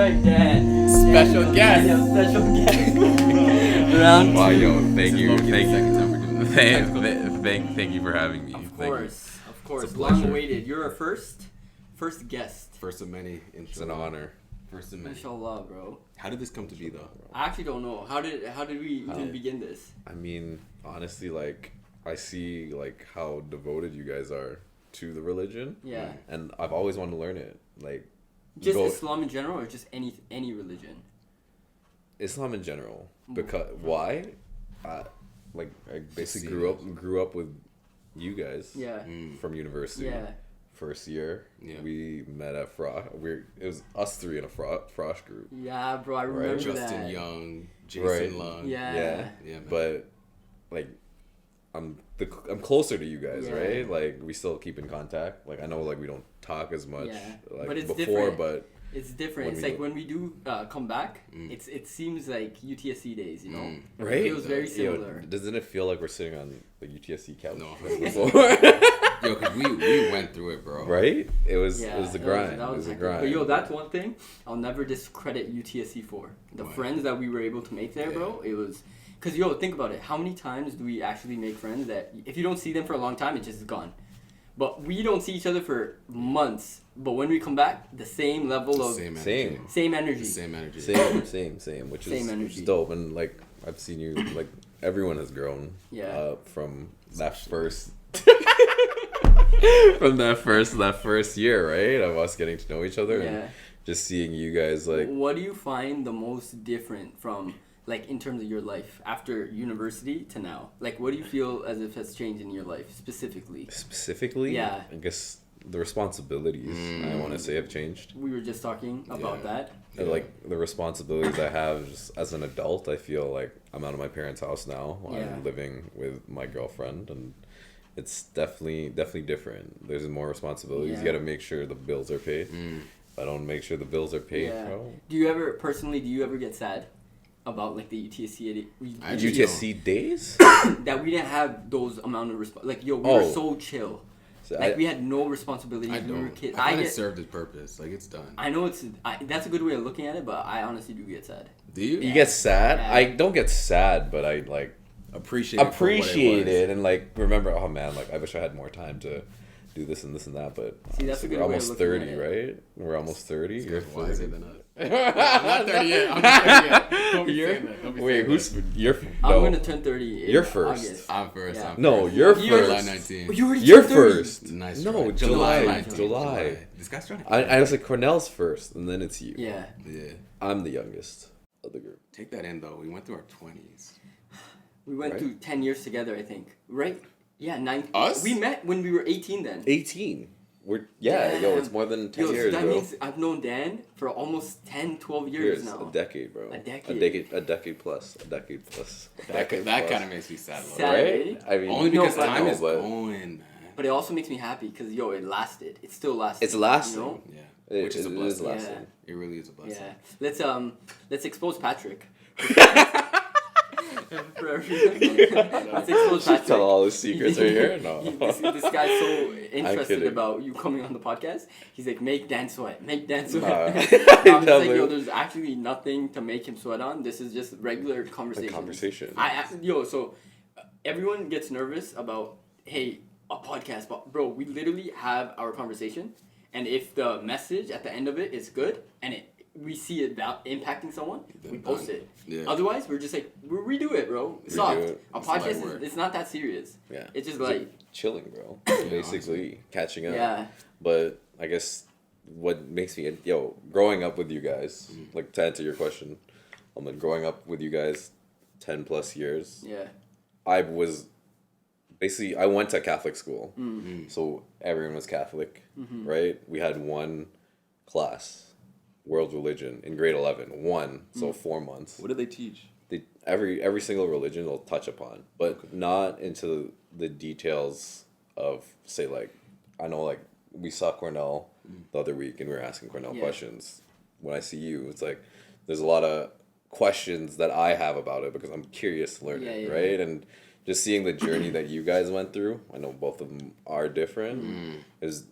right, Dan. Special guest. Yeah, special guest. Round Wow, two. yo, thank you, Thank thank you for having me. Of Thank you. course, of course. It's a Long pleasure. awaited. You're our first guest. First of many. It's an honor. First of many. Mashallah, bro. How did this come to be, though? I actually don't know. How did we even begin this? I mean, honestly, like, I see, like, how devoted you guys are to the religion. Yeah. And I've always wanted to learn it. Like, Just Islam in general, or just any religion? Islam in general. Because, why? Like, I basically grew up with you guys. Yeah. From university. Yeah. First year, Yeah. we met at Frosh. It was us three in a Frosh group. Yeah, bro. I remember Right. Justin that. Young, Jason Right. Lung. Yeah. Yeah, man. But, like, I'm closer to you guys, Yeah. right? Like, we still keep in contact. Like, I know, like, we don't talk as much Yeah. like But it's before, different. but It's different. When It's we like go- when we do come back, it seems like UTSC days, you know? right? It feels very Yo, similar. doesn't it feel like we're sitting on the UTSC couch? No. before? Yo, because we went through it, bro. Right? It was Yeah, it was the that grind. that It was the hectic. grind. But yo, that's one thing I'll never discredit UTSC for. The Right. friends that we were able to make there, bro. It was, cause yo, think about it. How many times do we actually make friends that if you don't see them for a long time, it's just gone. But we don't see each other for months. But when we come back, the same level of Same Same. energy. same energy. Same energy. same, which Same is energy. dope. And like I've seen you, like everyone has grown. Yeah. From that first. From that first year, right, of us getting to know each other Yeah. and just seeing you guys like. What do you find the most different from, like, in terms of your life after university to now? Like, what do you feel as if has changed in your life specifically? Specifically, Yeah. I guess the responsibilities I want to say have changed. We were just talking about that. And, like the responsibilities I have just as an adult, I feel like I'm out of my parents' house now. Yeah. I'm living with my girlfriend, and it's definitely different. There's more responsibilities. Yeah. You got to make sure the bills are paid. If I don't make sure the bills are paid, Yeah. bro. Do you ever get sad about, like, the UTSC UTSC days? that we didn't have those amount of like, yo, we Oh. were so chill. So Like, we had no responsibilities. I We were don't. kids. I find it served its purpose. Like, it's done. I know that's a good way of looking at it, but I honestly do get sad. Do you? You get sad. Yeah. I don't get sad, but I like Appreciate it. for what appreciate was. it and like remember. Oh man, like I wish I had more time to do this and this and that. But See, that's a honestly, good we're way of almost looking at 30, it. right? We're almost 30. You're Wiser 30. than us. I'm not 30 yet. I'm not 30 yet. Don't be saying that. Don't be Wait, saying who's that. you're? I'm No, gonna turn 30 in You're first. August. I'm first. Yeah. I'm no, first. you're You're July first. 19. You already You're turned 30. first. Nice. No, try. July 19. July. This guy's trying to. I was like Cornell's first, and then it's you. Yeah. Yeah. I'm the youngest of the group. Take that in, though. We went through our 20s. We went Right. through 10 years together, I think. Right? Yeah, 9. Us? We met when we were 18 then. 18. Yo, it's more than 10 Yo, years, so that bro. means I've known Dan for almost 10, 12 years now. A decade, bro. A decade. A decade plus. That kind of makes me sad. a little Sad. bit. Right? I mean, Only No, because but- time no, is but- going, man. But it also makes me happy because, yo, it lasted. It still lasted. It's lasting. You know? Yeah. Which is a It blessing. lasting. It really is a blessing. Yeah. Let's expose Patrick. For everything. Let's expose Patrick. Tell all the secrets right here? No. This guy's so interested kidding. about you coming on the podcast. He's like, make Dan sweat. Make Dan sweat. Nah. I'm just like, Definitely. yo, there's actually nothing to make him sweat on. This is just regular conversation. conversation. So everyone gets nervous about, hey, a podcast. But bro, we literally have our conversation. And if the message at the end of it is good and we see it impacting someone, we post it. Yeah. Otherwise, we're just like, we redo it, bro. Redo Soft. it. A It's light podcast, work. it's not that serious. Yeah. It's just It's like, chilling, bro. Basically, catching up. yeah. But I guess what makes me, growing up with you guys, like to answer your question, like growing up with you guys 10 plus years, Yeah. I went to Catholic school. So everyone was Catholic, right? We had one class, world religion, in grade 11. So 4 months. What do they teach? Every single religion they'll touch upon, but not into the details of, say, like, I know, like, we saw Cornell the other week and we were asking Cornell questions. When I see you, it's like there's a lot of questions that I have about it because I'm curious to learn it, right? And just seeing the journey that you guys went through, I know both of them are different, is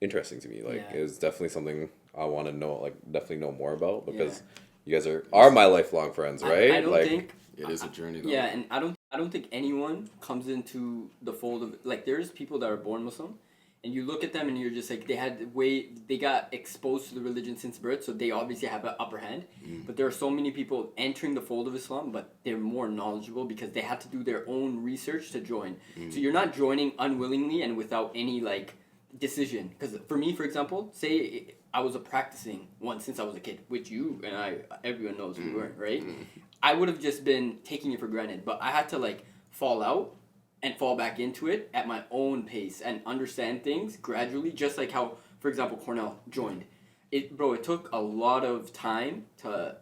interesting to me. Like, it was definitely something I want to know, like, definitely know more about, because you guys are my lifelong friends, right? I don't like, think It is a journey, though. Yeah, and I don't think anyone comes into the fold of, like, there's people that are born Muslim, and you look at them and you're just like, they got exposed to the religion since birth, so they obviously have an upper hand. But there are so many people entering the fold of Islam, but they're more knowledgeable because they have to do their own research to join. So you're not joining unwillingly and without any, like, decision. Because for me, for example, say I was a practicing one since I was a kid, which you and everyone knows we weren't, right? I would have just been taking it for granted, but I had to, like, fall out and fall back into it at my own pace and understand things gradually, just like how, for example, Cornell joined. It took a lot of time to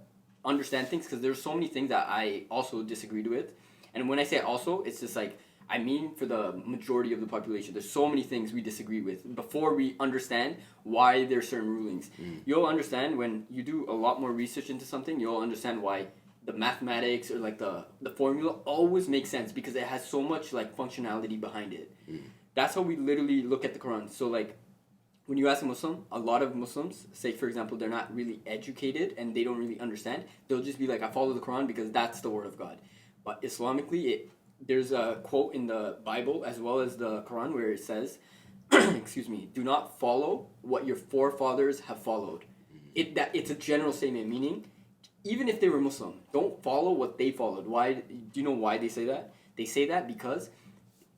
understand things because there's so many things that I also disagreed with. And when I say also, it's just like, I mean for the majority of the population. There's so many things we disagree with before we understand why there's certain rulings. You'll understand when you do a lot more research into something, you'll understand why the mathematics or, like, the formula always makes sense because it has so much, like, functionality behind it. That's how we literally look at the Quran. So, like, when you ask a Muslim, a lot of Muslims say, for example, they're not really educated and they don't really understand. They'll just be like, I follow the Quran because that's the word of God. But Islamically, there's a quote in the Bible as well as the Quran where it says, excuse me, do not follow what your forefathers have followed. It's a general statement, meaning even if they were Muslim, don't follow what they followed. Why? Do you know why they say that? They say that because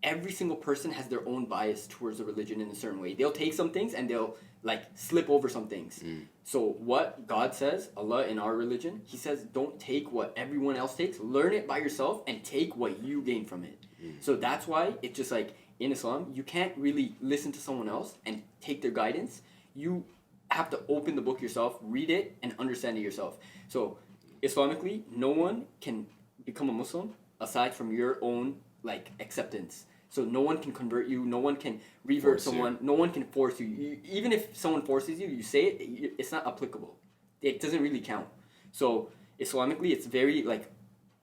every single person has their own bias towards the religion in a certain way. They'll take some things and they'll, like, slip over some things. So what God says, Allah in our religion, He says, don't take what everyone else takes. Learn it by yourself and take what you gain from it. So that's why it's just like in Islam, you can't really listen to someone else and take their guidance. You have to open the book yourself, read it, and understand it yourself. So, Islamically, no one can become a Muslim aside from your own, like, acceptance. So no one can convert you, no one can revert Force someone, no one can force you. Even if someone forces you, you say it, it's not applicable. It doesn't really count. So, Islamically, it's very, like,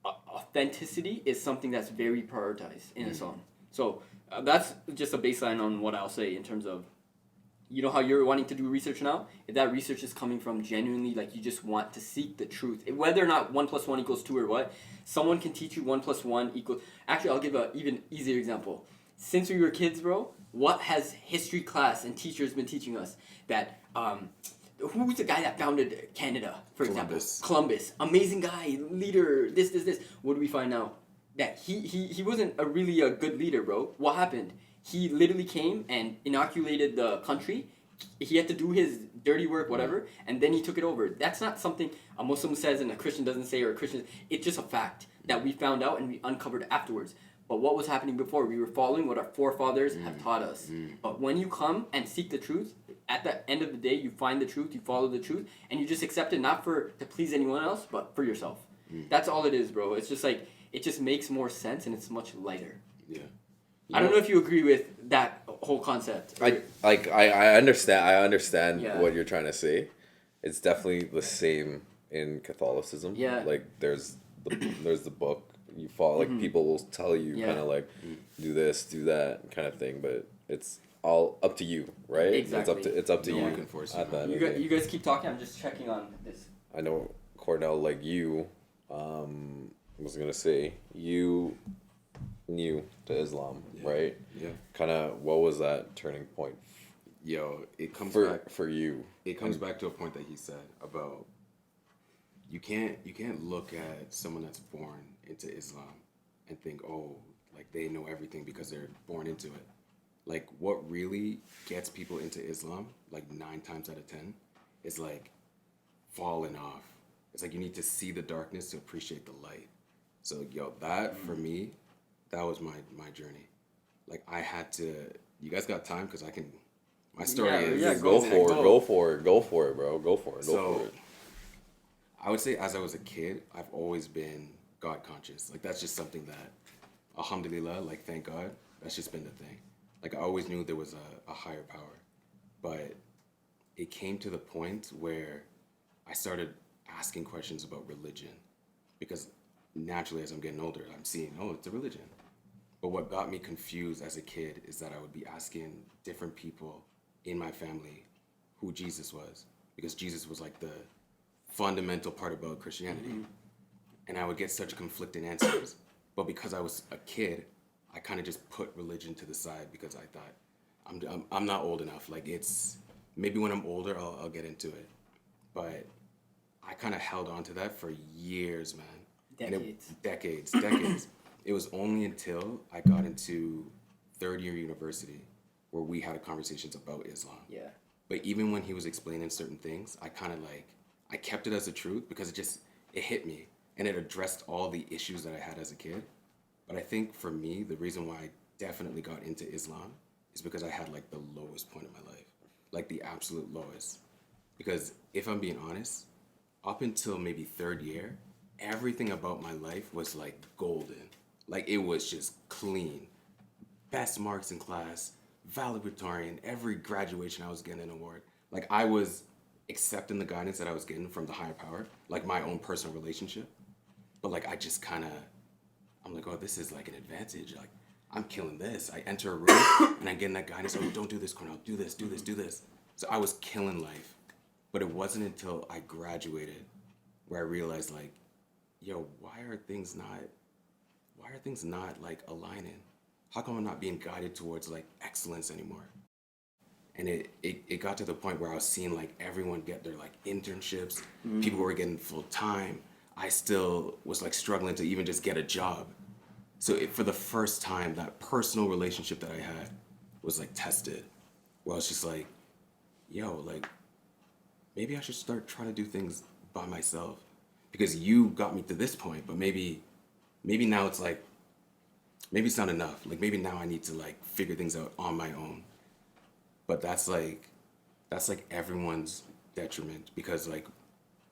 authenticity is something that's very prioritized in Islam. So, that's just a baseline on what I'll say in terms of, you know how you're wanting to do research now? If that research is coming from genuinely, like, you just want to seek the truth. Whether or not 1 + 1 = 2 or what, someone can teach you 1 + 1 equals... Actually, I'll give an even easier example. Since we were kids, bro, what has history class and teachers been teaching us? That, who's the guy that founded Canada, for example? Columbus. Amazing guy, leader, this. What do we find now? That he wasn't really a good leader, bro. What happened? He literally came and inoculated the country. He had to do his dirty work, whatever, and then he took it over. That's not something a Muslim says and a Christian doesn't say, or a Christian... It's just a fact that we found out and we uncovered afterwards. But what was happening before? We were following what our forefathers have taught us. But when you come and seek the truth, at the end of the day, you find the truth, you follow the truth, and you just accept it not to please anyone else, but for yourself. That's all it is, bro. It's just like, it just makes more sense and it's much lighter. Yeah. I don't know if you agree with that whole concept. I understand Yeah. what you're trying to say. It's definitely the same in Catholicism. Yeah. Like, there's the book you follow. Like, people will tell you kind of like, do this, do that kind of thing, but it's all up to you, right? Exactly. It's up to No you. one can force you. At the end of the day. You guys keep talking. I'm just checking on this. I know, Cornell, like you, I was gonna say, you new to Islam, right? Yeah. Kind of, what was that turning point Yo, it comes for back. for you? It comes back to a point that he said about you can't look at someone that's born into Islam and think, oh, like, they know everything because they're born into it. Like, what really gets people into Islam, like 9 times out of 10, is like falling off. It's like you need to see the darkness to appreciate the light. So, yo, that for me, that was my journey. Like, I had to. You guys got time? Because I can. My story is. Yeah, Go for it, bro. Go for it. I would say, as I was a kid, I've always been God conscious. Like, that's just something that, alhamdulillah, like, thank God, that's just been the thing. Like, I always knew there was a higher power. But it came to the point where I started asking questions about religion. Because naturally, as I'm getting older, I'm seeing, oh, it's a religion. But what got me confused as a kid is that I would be asking different people in my family who Jesus was. because Jesus was like the fundamental part about Christianity. And I would get such conflicting answers. But because I was a kid, I kind of just put religion to the side because I thought I'm not old enough. Like it's maybe when I'm older I'll get into it. But I kind of held on to that for years, man. Decades. Decades. It was only until I got into third year university where we had conversations about Islam. Yeah. But even when he was explaining certain things, I kind of I kept it as a truth because it hit me and it addressed all the issues that I had as a kid. But I think for me, the reason why I definitely got into Islam is because I had like the lowest point of my life, like the absolute lowest. Because if I'm being honest, up until maybe third year, everything about my life was like golden. Like it was just clean. Best marks in class, valedictorian, every graduation I was getting an award. Like I was accepting the guidance that I was getting from the higher power, like my own personal relationship. But like I just kind of, I'm like, oh, this is like an advantage. Like I'm killing this. I enter a room and I'm getting that guidance. Oh, don't do this, Cornell. Do this, do this, do this. So I was killing life. But it wasn't until I graduated where I realized like, yo, why are things not like aligning? How come I'm not being guided towards like excellence anymore? And it got to the point where I was seeing like everyone get their like internships, people were getting full time. I still was like struggling to even just get a job. So for the first time, that personal relationship that I had was like tested. Where I was just like, yo, like maybe I should start trying to do things by myself. Because you got me to this point, but maybe now it's like, maybe it's not enough. Like maybe now I need to like figure things out on my own. But that's like everyone's detriment because like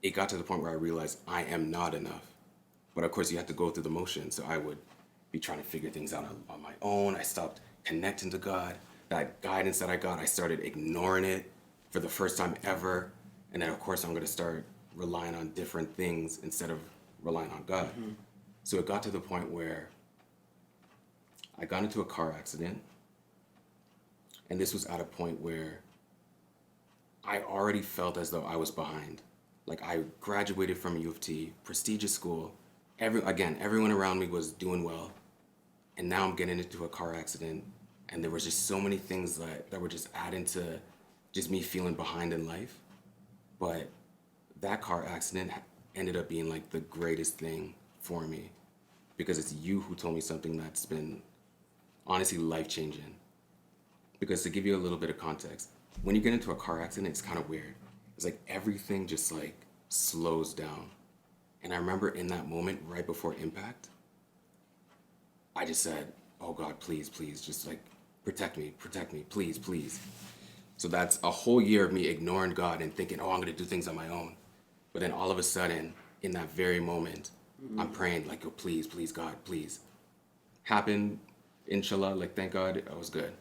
it got to the point where I realized I am not enough. But of course you have to go through the motions. So I would be trying to figure things out on my own. I stopped connecting to God. That guidance that I got, I started ignoring it for the first time ever. And then of course I'm gonna start relying on different things instead of relying on God. So it got to the point where I got into a car accident. And this was at a point where I already felt as though I was behind. Like I graduated from U of T, prestigious school. Everyone around me was doing well. And now I'm getting into a car accident. And there was just so many things that were just adding to just me feeling behind in life. But that car accident ended up being like the greatest thing for me because it's you who told me something that's been honestly life-changing. Because to give you a little bit of context, when you get into a car accident, it's kind of weird. It's like everything just like slows down. And I remember in that moment right before impact, I just said, oh God, please, please, just like protect me, please, please. So that's a whole year of me ignoring God and thinking, oh, I'm gonna do things on my own. But then all of a sudden, in that very moment, I'm praying like, oh, please, please, God, please. Happened, inshallah, like thank God, I was good.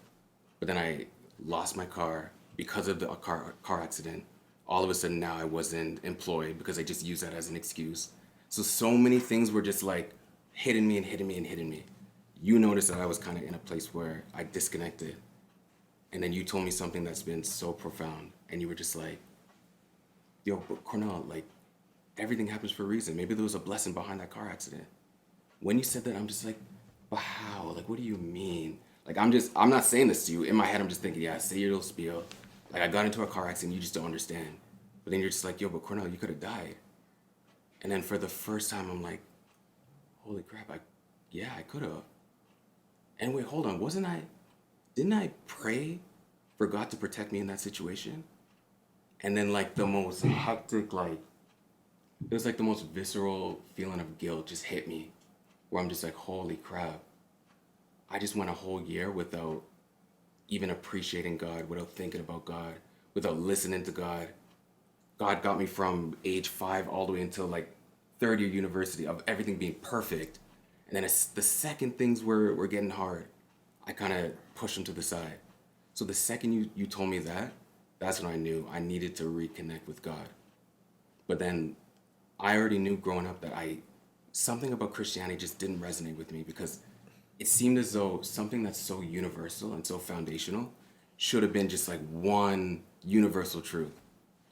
But then I lost my car because of the car accident. All of a sudden now I wasn't employed because I just used that as an excuse. So many things were just like hitting me and hitting me and hitting me. You noticed that I was kind of in a place where I disconnected. And then you told me something that's been so profound. And you were just like, yo, but Cornell, like everything happens for a reason. Maybe there was a blessing behind that car accident. When you said that, I'm just like, but how? Like, what do you mean? Like, I'm not saying this to you. In my head, I'm just thinking, yeah, say your little spiel. Like, I got into a car accident, you just don't understand. But then you're just like, yo, but Cornell, you could have died. And then for the first time, I'm like, holy crap, I could have. And wait, hold on, didn't I pray for God to protect me in that situation? And then like the most hectic, like, it was like the most visceral feeling of guilt just hit me. Where I'm just like, holy crap. I just went a whole year without even appreciating God, without thinking about God, without listening to God. God got me from age 5 all the way until like third year university of everything being perfect. And then the second things were getting hard, I kind of pushed them to the side. So the second you told me that, that's when I knew I needed to reconnect with God. But then I already knew growing up that something about Christianity just didn't resonate with me because it seemed as though something that's so universal and so foundational should have been just like one universal truth.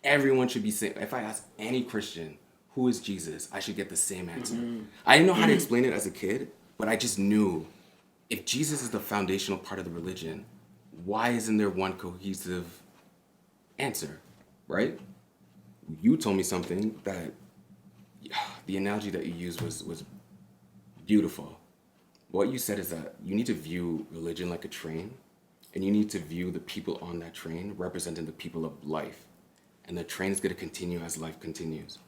everyone should be saying, if I ask any Christian, who is Jesus, I should get the same answer. I didn't know how to explain it as a kid, but I just knew if Jesus is the foundational part of the religion, why isn't there one cohesive answer, right? You told me something that the analogy that you used was beautiful. What you said is that you need to view religion like a train, and you need to view the people on that train representing the people of life. And the train is going to continue as life continues.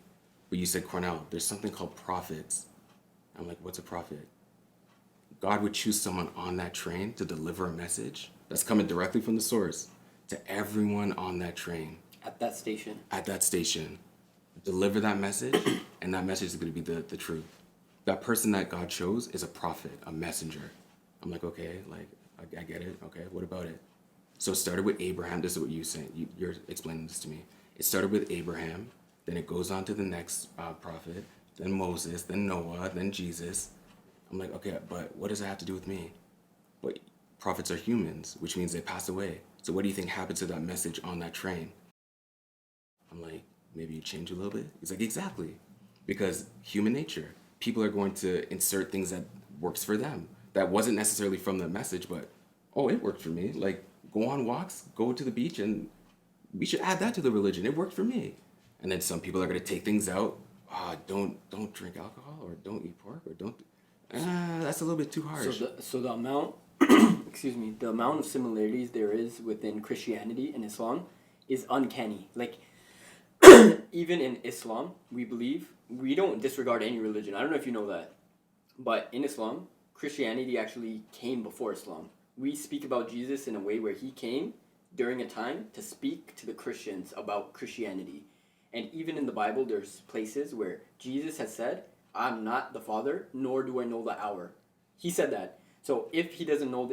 But you said, Cornell, there's something called prophets. I'm like, what's a prophet? God would choose someone on that train to deliver a message that's coming directly from the source to everyone on that train. At that station. At that station. Deliver that message, and that message is going to be the truth. That person that God chose is a prophet, a messenger. I'm like, okay, like, I get it. Okay, what about it? So it started with Abraham. This is what you're saying. You're explaining this to me. It started with Abraham. Then it goes on to the next prophet. Then Moses. Then Noah. Then Jesus. I'm like, okay, but what does that have to do with me? But prophets are humans, which means they pass away. So what do you think happened to that message on that train? I'm like, maybe you change a little bit? He's like, exactly. Because human nature. People are going to insert things that works for them. That wasn't necessarily from the message, but, oh, it worked for me. Like, go on walks, go to the beach, and we should add that to the religion. It worked for me. And then some people are going to take things out. Don't drink alcohol, or don't eat pork, or don't... that's a little bit too harsh. So the amount, excuse me, the amount of similarities there is within Christianity and Islam is uncanny. Like, even in Islam, we don't disregard any religion. I don't know if you know that. But in Islam, Christianity actually came before Islam. We speak about Jesus in a way where he came during a time to speak to the Christians about Christianity. And even in the Bible, there's places where Jesus has said, I'm not the Father, nor do I know the hour. He said that. So if he doesn't know,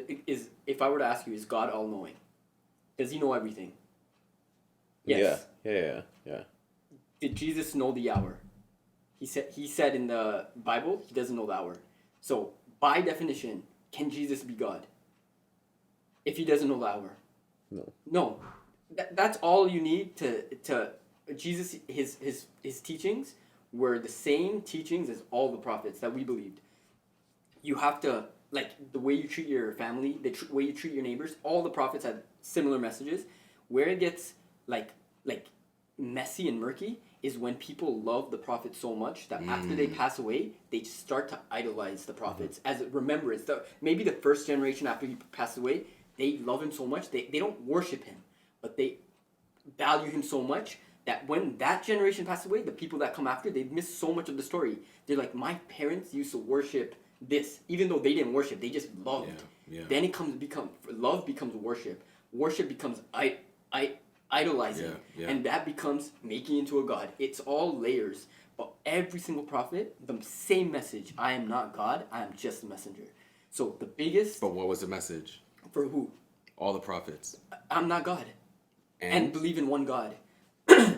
if I were to ask you, is God all-knowing? Does he know everything? Yes. Yeah. Did Jesus know the hour? He said in the Bible, he doesn't know the hour. So by definition, can Jesus be God? If he doesn't know the hour? No. That's all you need to Jesus, his teachings were the same teachings as all the prophets that we believed. You have to, like, the way you treat your family, the way you treat your neighbors, all the prophets had similar messages. Where it gets, like messy and murky is when people love the prophets so much that after they pass away, they start to idolize the prophets as a remembrance. Maybe the first generation after he passed away, they love him so much, they don't worship him, but they value him so much that when that generation passed away, the people that come after, they miss so much of the story. They're like, my parents used to worship this, even though they didn't worship, they just loved. Yeah. Then love becomes worship. Worship becomes idolizing. Yeah. And that becomes making into a god. It's all layers. But every single prophet, the same message. I am not God, I am just a messenger. So the biggest... But what was the message? For who? All the prophets. I'm not God. And believe in one God.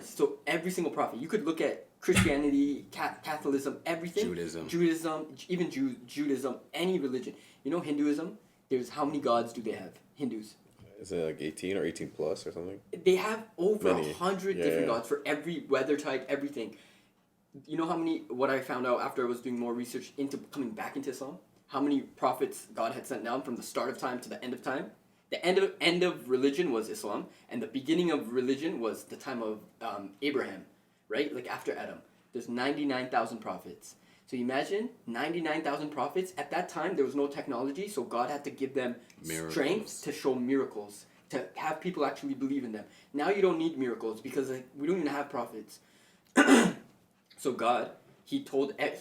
So every single prophet, you could look at Christianity, Catholicism, everything. Judaism, even Judaism, any religion. You know Hinduism? There's how many gods do they have? Hindus. Is it like 18 or 18 plus or something? They have over Many. 100 different gods for every weather type, everything. You know what I found out after I was doing more research into coming back into Islam? How many prophets God had sent down from the start of time to the end of time? The end of religion was Islam, and the beginning of religion was the time of Abraham, right? Like after Adam. There's 99,000 prophets. So imagine 99,000 prophets. At that time, there was no technology, so God had to give them strength to show miracles, to have people actually believe in them. Now you don't need miracles because we don't even have prophets. So God, he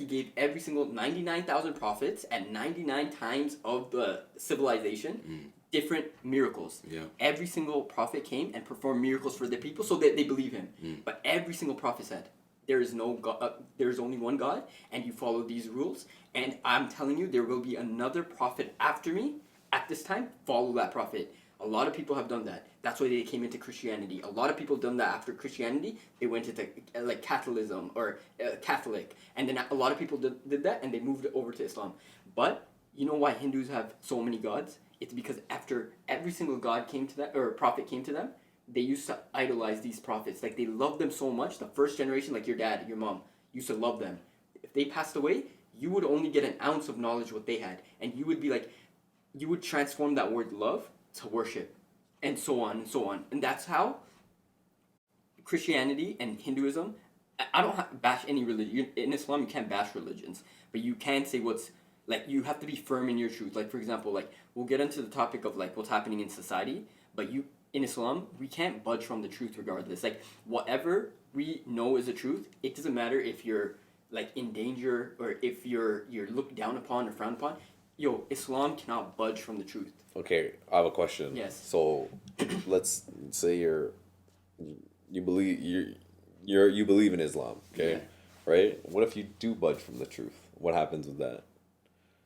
gave every single 99,000 prophets at 99 times of the civilization different miracles. Yeah. Every single prophet came and performed miracles for their people so that they believe him. But every single prophet said, there is no God, there is only one God, and you follow these rules. And I'm telling you, there will be another prophet after me. At this time, follow that prophet. A lot of people have done that. That's why they came into Christianity. A lot of people done that after Christianity. They went into like Catholicism or Catholic, and then a lot of people did that, and they moved over to Islam. But you know why Hindus have so many gods? It's because after every single god came to them, or prophet came to them, they used to idolize these prophets. Like, they loved them so much. The first generation, like your dad, your mom, used to love them. If they passed away, you would only get an ounce of knowledge what they had. And you would be like, you would transform that word love to worship. And so on and so on. And that's how Christianity and Hinduism, I don't bash any religion. In Islam, you can't bash religions. But you can say what's, like, you have to be firm in your truth. Like, for example, like, we'll get into the topic of, like, what's happening in society. But in Islam, we can't budge from the truth regardless. Like, whatever we know is the truth, it doesn't matter if you're, like, in danger or if you're looked down upon or frowned upon. Yo, Islam cannot budge from the truth. Okay, I have a question. Yes. So, let's say you believe in Islam, okay? Yeah. Right? What if you do budge from the truth? What happens with that?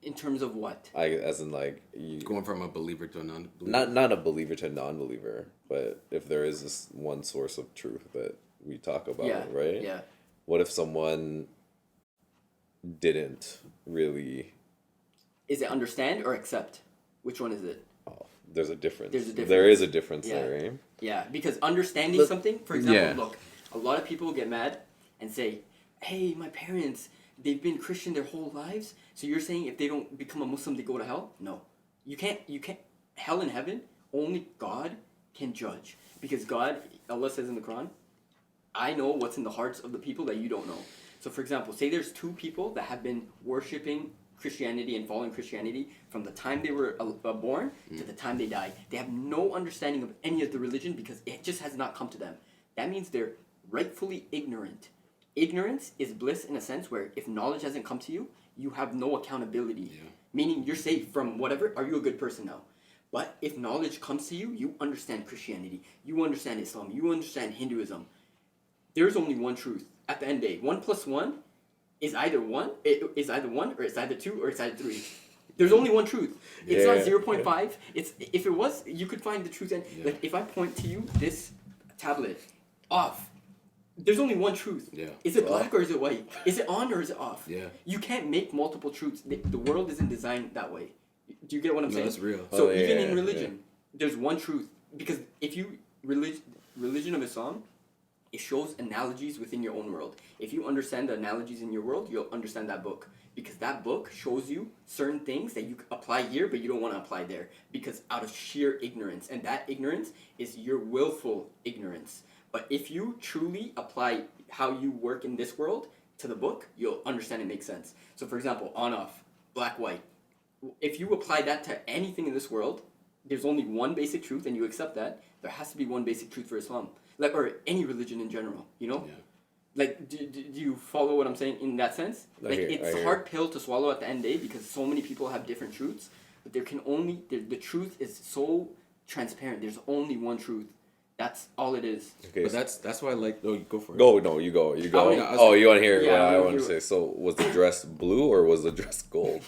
In terms of what? As in, like, you Going from a believer to a non-believer. not a believer to a non-believer, but if there is this one source of truth that we talk about, Yeah. right? Yeah. What if someone didn't really? Is it understand or accept? Which one is it? Oh, there's a difference. There's a difference. There is a difference Yeah. there, right? Yeah, because understanding something, for example, Yeah. look, a lot of people get mad and say, hey, my parents, they've been Christian their whole lives, so you're saying if they don't become a Muslim, they go to hell? No. You can't, hell and heaven, only God can judge. Because God, Allah says in the Quran, I know what's in the hearts of the people that you don't know. So for example, say there's two people that have been worshipping Christianity and following Christianity from the time they were born to the time they die. They have no understanding of any of the religion because it just has not come to them. That means they're rightfully ignorant. Ignorance is bliss in a sense where if knowledge hasn't come to you, you have no accountability. Yeah. Meaning you're safe from whatever. Are you a good person now? But if knowledge comes to you, you understand Christianity, you understand Islam, you understand Hinduism. There's only one truth. At the end of the day, 1 + 1 is either 1, it is either 1, or it's either 2, or it's either 3. There's only one truth. It's not 0.5. It's, if it was, you could find the truth. And like, if I point to you this tablet, off, there's only one truth. Yeah. Is it black or is it white? Is it on or is it off? Yeah. You can't make multiple truths. The world isn't designed that way. Do you get what I'm saying? That's real. So Oh, yeah, even yeah, in religion, there's one truth. Because if you religion of Islam, it shows analogies within your own world. If you understand the analogies in your world, you'll understand that book. Because that book shows you certain things that you apply here, but you don't want to apply there. Because out of sheer ignorance. And that ignorance is your willful ignorance. But if you truly apply how you work in this world to the book, you'll understand it makes sense. So for example, on off, black, white. If you apply that to anything in this world, there's only one basic truth and you accept that. There has to be one basic truth for Islam. Like, or any religion in general, you know? Yeah. Like, do you follow what I'm saying in that sense? Like, it's a hard pill to swallow at the end of the day because so many people have different truths. But there can only, the truth is so transparent. There's only one truth. That's all it is. Okay. But that's why I like. Oh, you go for it. Go, no, you go. You go. Oh, yeah, Oh, you want to hear yeah, what I I want to say? So, was the dress blue or was the dress gold?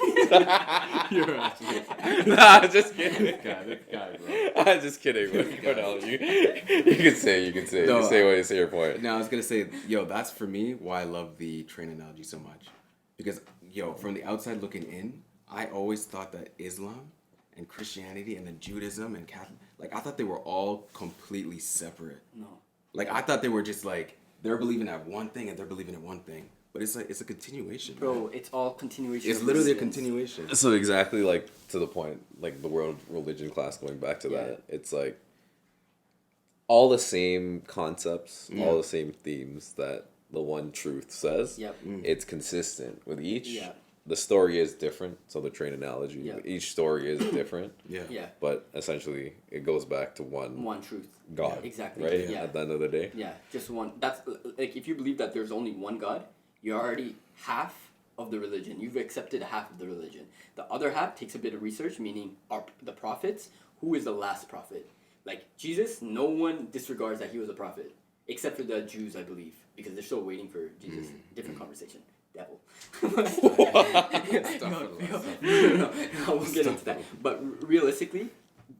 You're right. Nah, just kidding. This guy, bro. I'm just kidding. But Cornell, you can say. No, You say your point. No, I was gonna say, yo, that's for me why I love the train analogy so much, because yo, from the outside looking in, I always thought that Islam and Christianity and then Judaism and Catholic, like I thought they were all completely separate. No. Like I thought they were just like they're believing at one thing and they're believing in one thing, but it's like it's a continuation. Bro, man. it's all continuation. It's of literally a existence. continuation. So exactly like to the point, like the world religion class. Going back to Yeah. that, it's like all the same concepts, all the same themes that the one truth says. Yep. It's consistent with each. Yeah. The story is different, so the train analogy. Yeah. Each story is different, Yeah. Yeah. but essentially it goes back to one One truth. God. Exactly. Right? Yeah. At the end of the day. Yeah, just one. That's like if you believe that there's only one God, you're already half of the religion. You've accepted half of the religion. The other half takes a bit of research, meaning the prophets. Who is the last prophet? Like Jesus, no one disregards that he was a prophet, except for the Jews, I believe, because they're still waiting for Jesus. Different conversation. Devil. No, I won't get into that. But realistically,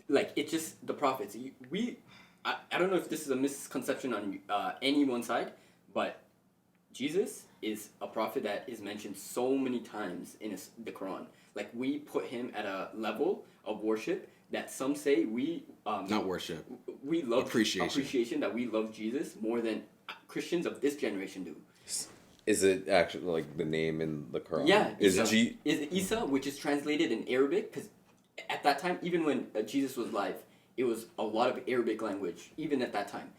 like it's just the prophets. I don't know if this is a misconception on any one side, but Jesus is a prophet that is mentioned so many times in the Quran. Like we put him at a level of worship that some say we Not worship. we love Appreciation. appreciation that we love Jesus more than Christians of this generation do. Is it actually like the name in the Quran? Yeah, Is Isa, G? is Isa, which is translated in Arabic, because at that time, even when Jesus was alive, it was a lot of Arabic language. Even at that time,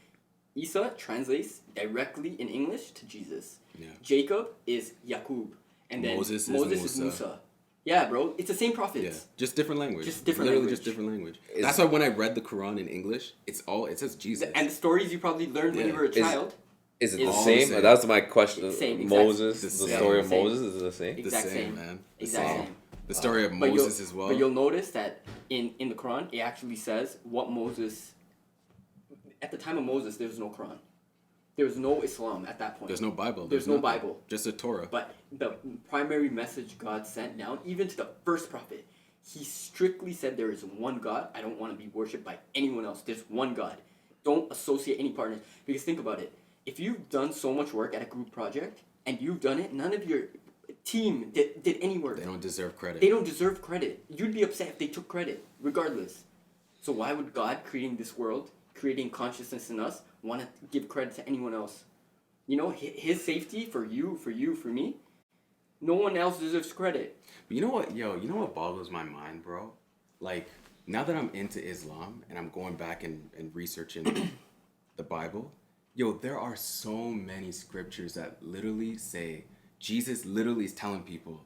Isa translates directly in English to Jesus. Yeah. Jacob is Yaqub, and then Moses is is Musa. Yeah, bro, it's the same prophets. Yeah, just different language. Just different Literally language. just different language. Is- That's why when I read the Quran in English, it says Jesus. And the stories you probably learned when you Yeah. were a child. Is it the It's all same? the same. That's my question. It's same, exact- Moses, the the same. story of Same. Moses is it the same? the Exact same, same. man. The Exact same. same. The story of But Moses as well. But you'll notice that in the Quran, it actually says what Moses. At the time of Moses, there was no Quran. There was no Islam at that point. There's no Bible. There's no nothing. Bible. Just a Torah. But the primary message God sent down, even to the first prophet, he strictly said there is one God. I don't want to be worshipped by anyone else. There's one God. Don't associate any partners. Because think about it. If you've done so much work at a group project and you've done it, none of your team did any work. They don't deserve credit. They don't deserve credit. You'd be upset if they took credit, regardless. So why would God, creating this world, creating consciousness in us, want to give credit to anyone else? You know, his safety for you, for me, no one else deserves credit. But you know what, you know what boggles my mind, bro? Like, now that I'm into Islam and I'm going back and researching the Bible, there are so many scriptures that literally say, Jesus literally is telling people,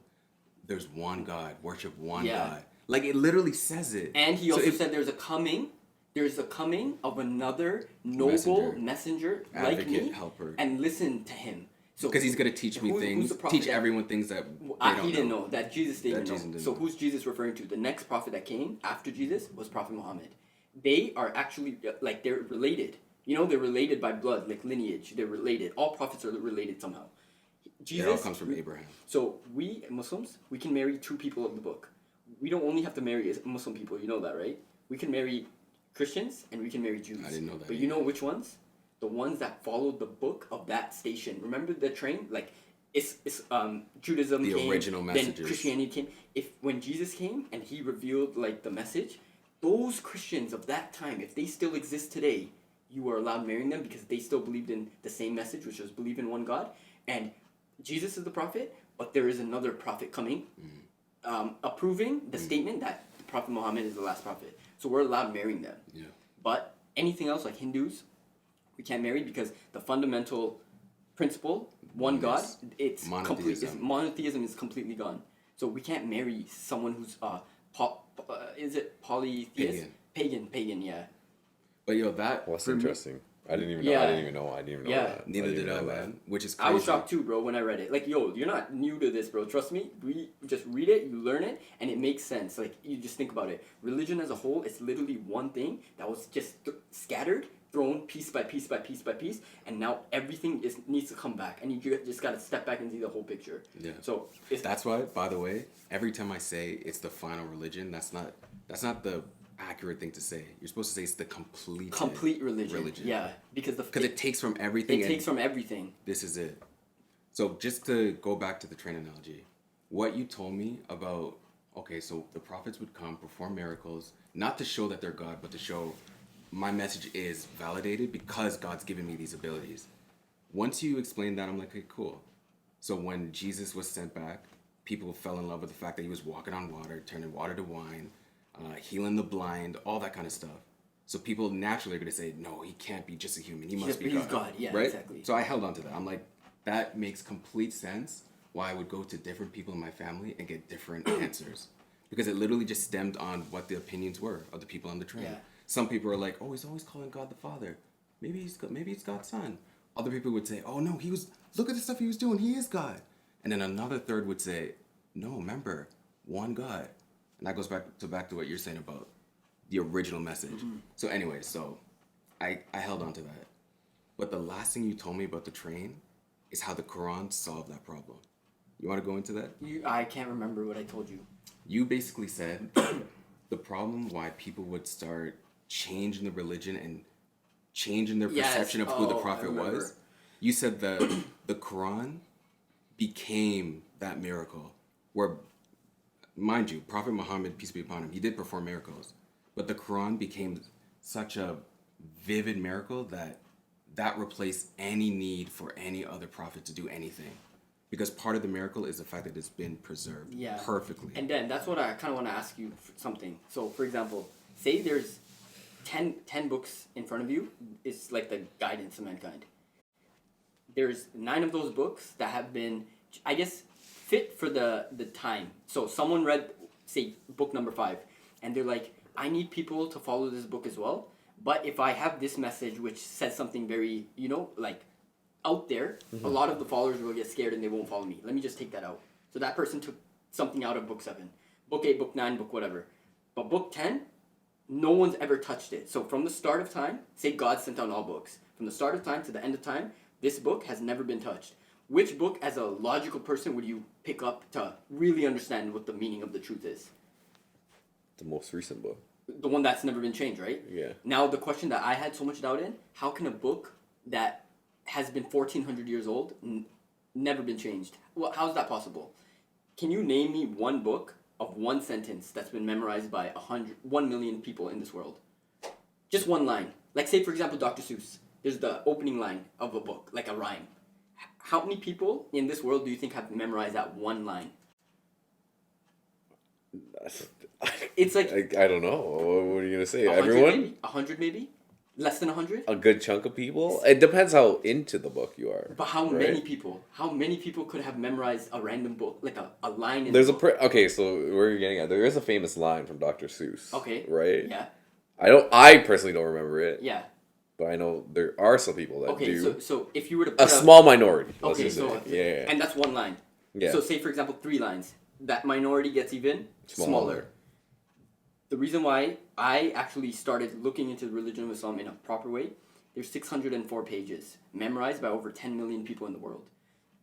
there's one God, worship one Yeah. God. Like, it literally says it. And he So also if- said there's a coming of another noble messenger like Advocate, me, helper. and listen to him. So Because he's going to teach me who's things, the prophet teach that- everyone things that he didn't know that Jesus didn't That know. Jesus didn't So know. who's Jesus referring to? The next prophet that came after Jesus was Prophet Muhammad. They are actually like they're related. You know, they're related by blood, like lineage. They're related. All prophets are related somehow. Jesus It all comes from Abraham. So we Muslims, we can marry two people of the book. We don't only have to marry Muslim people. You know that, right? We can marry Christians and we can marry Jews. I didn't know that But you know either. which ones? The ones that followed the book of that station. Remember the train? Like it's Judaism The came, original then messages. Christianity came. When Jesus came and he revealed like the message, those Christians of that time, if they still exist today, you are allowed marrying them because they still believed in the same message, which was believe in one God. And Jesus is the prophet, but there is another prophet coming, approving the statement that the Prophet Muhammad is the last prophet. So we're allowed marrying them. Yeah. But anything else like Hindus, we can't marry because the fundamental principle, one God, Yes. it's Monotheism. monotheism is completely gone. So we can't marry someone who's is it polytheist? Pagan, yeah. But that... Well, that's for me- interesting. I didn't even know. Yeah. I didn't even know Yeah. that. Neither didn't did I, know that. man. Which is crazy. I was shocked too, bro, when I read it. Like, you're not new to this, bro. Trust me. Just read it, you learn it, and it makes sense. Like, you just think about it. Religion as a whole is literally one thing that was just scattered, thrown piece by piece by piece by piece, and now everything needs to come back, and you just gotta step back and see the whole picture. Yeah. So That's why, by the way, every time I say it's the final religion, that's not the accurate thing to say. You're supposed to say it's the complete religion. Yeah, because it takes from everything. It takes from everything. This is it. So just to go back to the train analogy, what you told me about, okay, so the prophets would come, perform miracles, not to show that they're God, but to show my message is validated because God's given me these abilities. Once you explain that, I'm like, okay, cool. So when Jesus was sent back, people fell in love with the fact that he was walking on water, turning water to wine, healing the blind, all that kind of stuff. So people naturally are going to say, no, he can't be just a human. He must be He's God. God, yeah, right? exactly. So I held on to that. I'm like, that makes complete sense why I would go to different people in my family and get different answers. Because it literally just stemmed on what the opinions were of the people on the train. Yeah. Some people are like, oh, he's always calling God the Father. Maybe it's God's son. Other people would say, oh, no, look at the stuff he was doing. He is God. And then another third would say, no, remember, one God. And that goes back to what you're saying about the original message. Mm-hmm. So anyway, I held on to that. But the last thing you told me about the train is how the Quran solved that problem. You want to go into that? I can't remember what I told you. You basically said the problem why people would start changing the religion and changing their Yes. perception of who the Oh, I prophet remember. was. You said the Quran became that miracle where, mind you, Prophet Muhammad, peace be upon him, he did perform miracles, but the Quran became such a vivid miracle that replaced any need for any other prophet to do anything. Because part of the miracle is the fact that it's been preserved perfectly. And then that's what I kind of want to ask you something. So, for example, say there's 10 books in front of you. It's like the guidance of mankind. There's 9 of those books that have been, I guess, fit for the time. So someone read, say, book number 5, and they're like, I need people to follow this book as well. But if I have this message which says something very, like out there, a lot of the followers will get scared and they won't follow me. Let me just take that out. So that person took something out of book 7. Book 8, book 9, book whatever. But book 10, no one's ever touched it. So from the start of time, say God sent down all books. From the start of time to the end of time, this book has never been touched. Which book, as a logical person, would you pick up to really understand what the meaning of the truth is? The most recent book. The one that's never been changed, right? Yeah. Now, the question that I had so much doubt in, how can a book that has been 1,400 years old never been changed? Well, how is that possible? Can you name me one book of one sentence that's been memorized by 1 million people in this world? Just one line. Like, say, for example, Dr. Seuss. There's the opening line of a book, like a rhyme. How many people in this world do you think have memorized that one line? It's like... I don't know. What are you going to say? 100 Everyone? Maybe? 100 maybe? Less than 100? A good chunk of people? It depends how into the book you are. But how right? many people? How many people could have memorized a random book, like a line in There's the book? okay, so where you're getting at, there is a famous line from Dr. Seuss. Okay. Right? Yeah. I personally don't remember it. Yeah. But I know there are some people that Okay, do. so if you were to put a small minority. Let's Okay, just so say. Yeah. and that's one line. Yeah. So say for example 3 lines. That minority gets even smaller. The reason why I actually started looking into the religion of Islam in a proper way, there's 604 pages, memorized by over 10 million people in the world.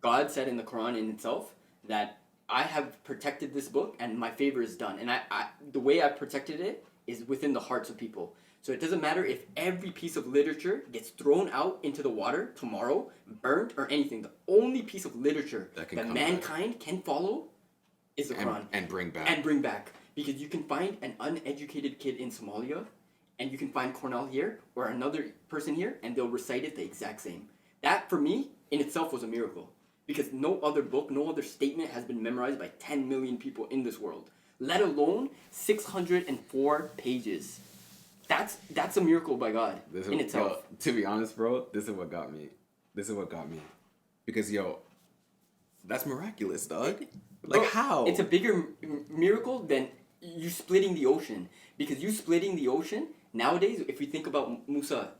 God said in the Quran in itself that I have protected this book and my favor is done. And I the way I've protected it is within the hearts of people. So it doesn't matter if every piece of literature gets thrown out into the water tomorrow, burnt, or anything. The only piece of literature that mankind can follow is the Quran. And bring back. And bring back. Because you can find an uneducated kid in Somalia, and you can find Cornell here, or another person here, and they'll recite it the exact same. That, for me, in itself was a miracle. Because no other book, no other statement has been memorized by 10 million people in this world. Let alone 604 pages. That's a miracle by God in itself. Yo, to be honest, bro, this is what got me. Because, that's miraculous, dog. Like, Bro, how? It's a bigger miracle than you splitting the ocean. Because you splitting the ocean, nowadays, if we think about Musa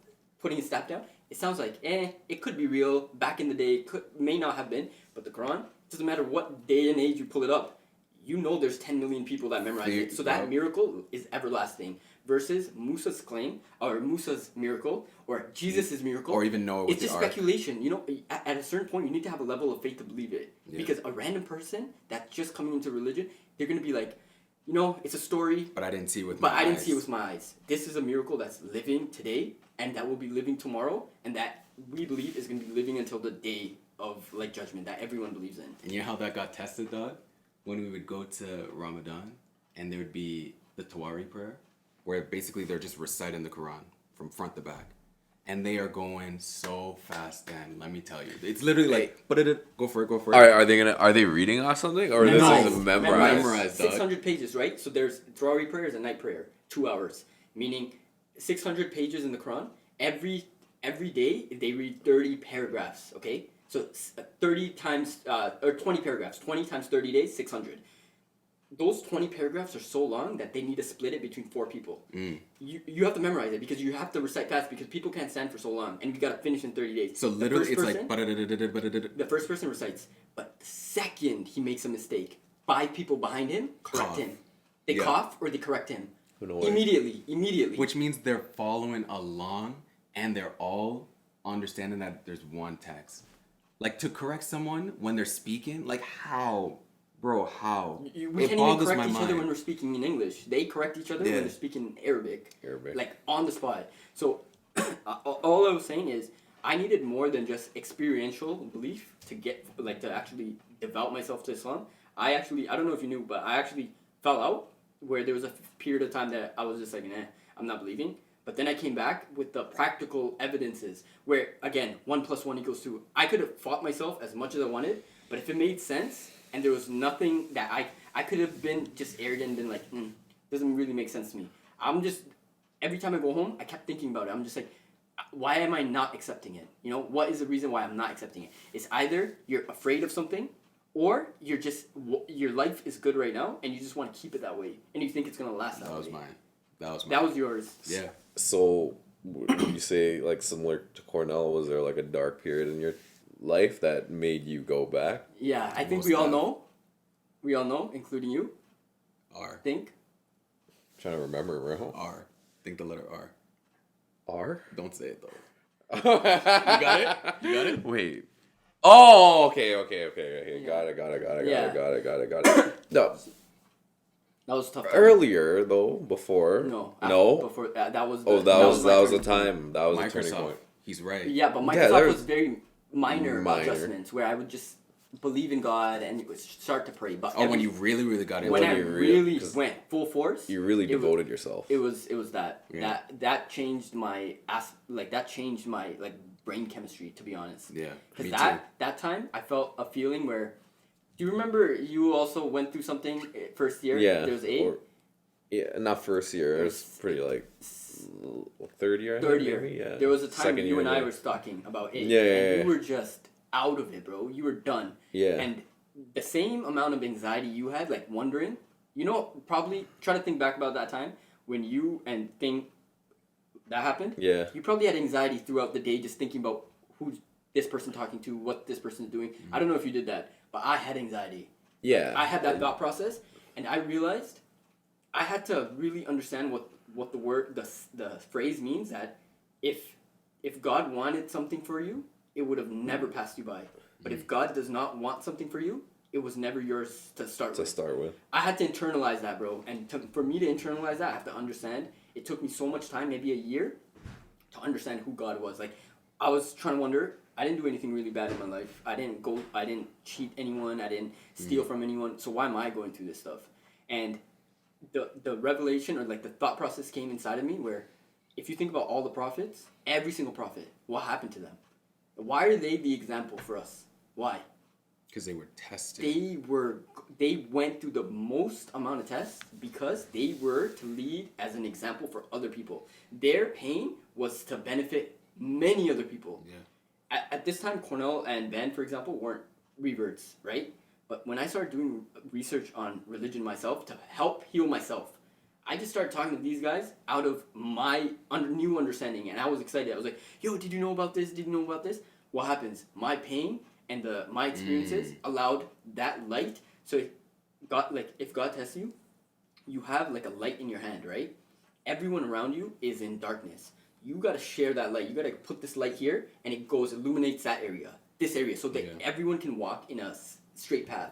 putting his staff down, it sounds like, it could be real. Back in the day, may not have been. But the Quran, doesn't matter what day and age you pull it up, there's 10 million people that memorize it. So that miracle is everlasting. Versus Musa's claim, or Musa's miracle, or Jesus' miracle. Or even know it was It's just speculation. At a certain point, you need to have a level of faith to believe it. Yeah. Because a random person that's just coming into religion, they're going to be like, it's a story. But I didn't see it with my eyes. This is a miracle that's living today, and that will be living tomorrow, and that we believe is going to be living until the day of judgment that everyone believes in. And you know how that got tested, dog? When we would go to Ramadan, and there would be the Tawari prayer, where basically they're just reciting the Quran from front to back. And they are going so fast, Dan, let me tell you. It's literally like, go for it. Are they reading off something? Or this is memorized, 600 pages, right? So there's Tawari prayer is a night prayer, 2 hours. Meaning 600 pages in the Quran. Every day they read 30 paragraphs, okay? So 30 times, or 20 paragraphs. 20 times 30 days, 600. Those 20 paragraphs are so long that they need to split it between 4 people. You have to memorize it because you have to recite fast because people can't stand for so long. And you got to finish in 30 days. So literally it's like... The first person recites. But the second he makes a mistake, 5 people behind him correct him. They cough or they correct him. Immediately. Which means they're following along and they're all understanding that there's one text. Like, to correct someone when they're speaking, like, how? Bro, how? We can't even correct each other when we're speaking in English. They correct each other when they're speaking Arabic. Like, on the spot. So, all I was saying is, I needed more than just experiential belief to to actually devote myself to Islam. I don't know if you knew, but I actually fell out where there was a period of time that I was just like, I'm not believing. But then I came back with the practical evidences where, again, 1 + 1 = 2. I could have fought myself as much as I wanted, but if it made sense and there was nothing that I could have been just arrogant and been like, doesn't really make sense to me. I'm just, every time I go home, I kept thinking about it. I'm just like, why am I not accepting it? You know, what is the reason why I'm not accepting it? It's either you're afraid of something, or you're just, your life is good right now and you just want to keep it that way and you think it's going to last that way. That was mine. That was yours. Yeah. So, would you say, like, similar to Cornell, was there, like, a dark period in your life that made you go back? Yeah, I think we all know. We all know, including you. R. Think. I'm trying to remember, bro. R. Think the letter R. R? Don't say it, though. You got it? You got it? Wait. Oh, okay. Yeah. Got it. Yeah. Got it. No. That was tough. Earlier, though, before. No. Before that was. That was the time. That was Microsoft. the turning point. He's right. Yeah, but Microsoft there was very minor adjustments where I would just believe in God and start to pray. But when you really, really got into when it. I really went full force, You really devoted yourself. It was that Yeah. that changed my brain chemistry, to be honest. Yeah. Because Me too. that time I felt a feeling where. Do you remember you also went through something first year? Yeah. There was 8. Yeah, not first year. It was pretty like third year. I Third think, year. maybe? Yeah. There was a time Second you year, and I yeah. were talking about 8. Yeah, and you were just out of it, bro. You were done. Yeah. And the same amount of anxiety you had, like wondering, probably try to think back about that time when you and thing that happened. Yeah. You probably had anxiety throughout the day just thinking about who's this person talking to, what this person's doing. I don't know if you did that, but I had anxiety. Yeah. I had that thought process, and I realized I had to really understand what the word, the phrase means, that if God wanted something for you, it would have never passed you by. But if God does not want something for you, it was never yours to start with. I had to internalize that, bro. And for me to internalize that, I have to understand. It took me so much time, maybe a year, to understand who God was. Like, I was trying to wonder, I didn't do anything really bad in my life. I didn't cheat anyone. I didn't steal from anyone. So why am I going through this stuff? And the revelation, or like the thought process, came inside of me where, if you think about all the prophets, every single prophet, what happened to them? Why are they the example for us? Why? Because they were tested. They went through the most amount of tests because they were to lead as an example for other people. Their pain was to benefit many other people. Yeah. At this time, Cornell and Ben, for example, weren't reverts, right? But when I started doing research on religion myself to help heal myself, I just started talking to these guys out of my new understanding, and I was excited. I was like, yo, did you know about this? Did you know about this? What happens? My pain and my experiences allowed that light. So if God tests you, you have like a light in your hand, right? Everyone around you is in darkness. You got to share that light. You got to put this light here, and it illuminates that area, this area, so that everyone can walk in a straight path,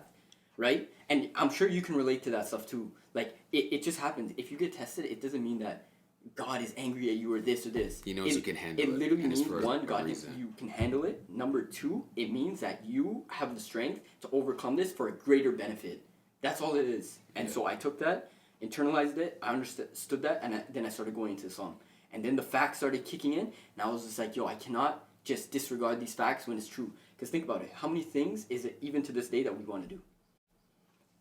right? And I'm sure you can relate to that stuff too. Like, it just happens. If you get tested, it doesn't mean that God is angry at you or this or this. He knows you can handle it. It literally and it's means, for one, a God, reason. you can handle it. Number two, it means that you have the strength to overcome this for a greater benefit. That's all it is. And so I took that, internalized it, I understood that, and then I started going into Islam. And then the facts started kicking in, and I was just like, yo, I cannot just disregard these facts when it's true. Because think about it. How many things is it even to this day that we want to do?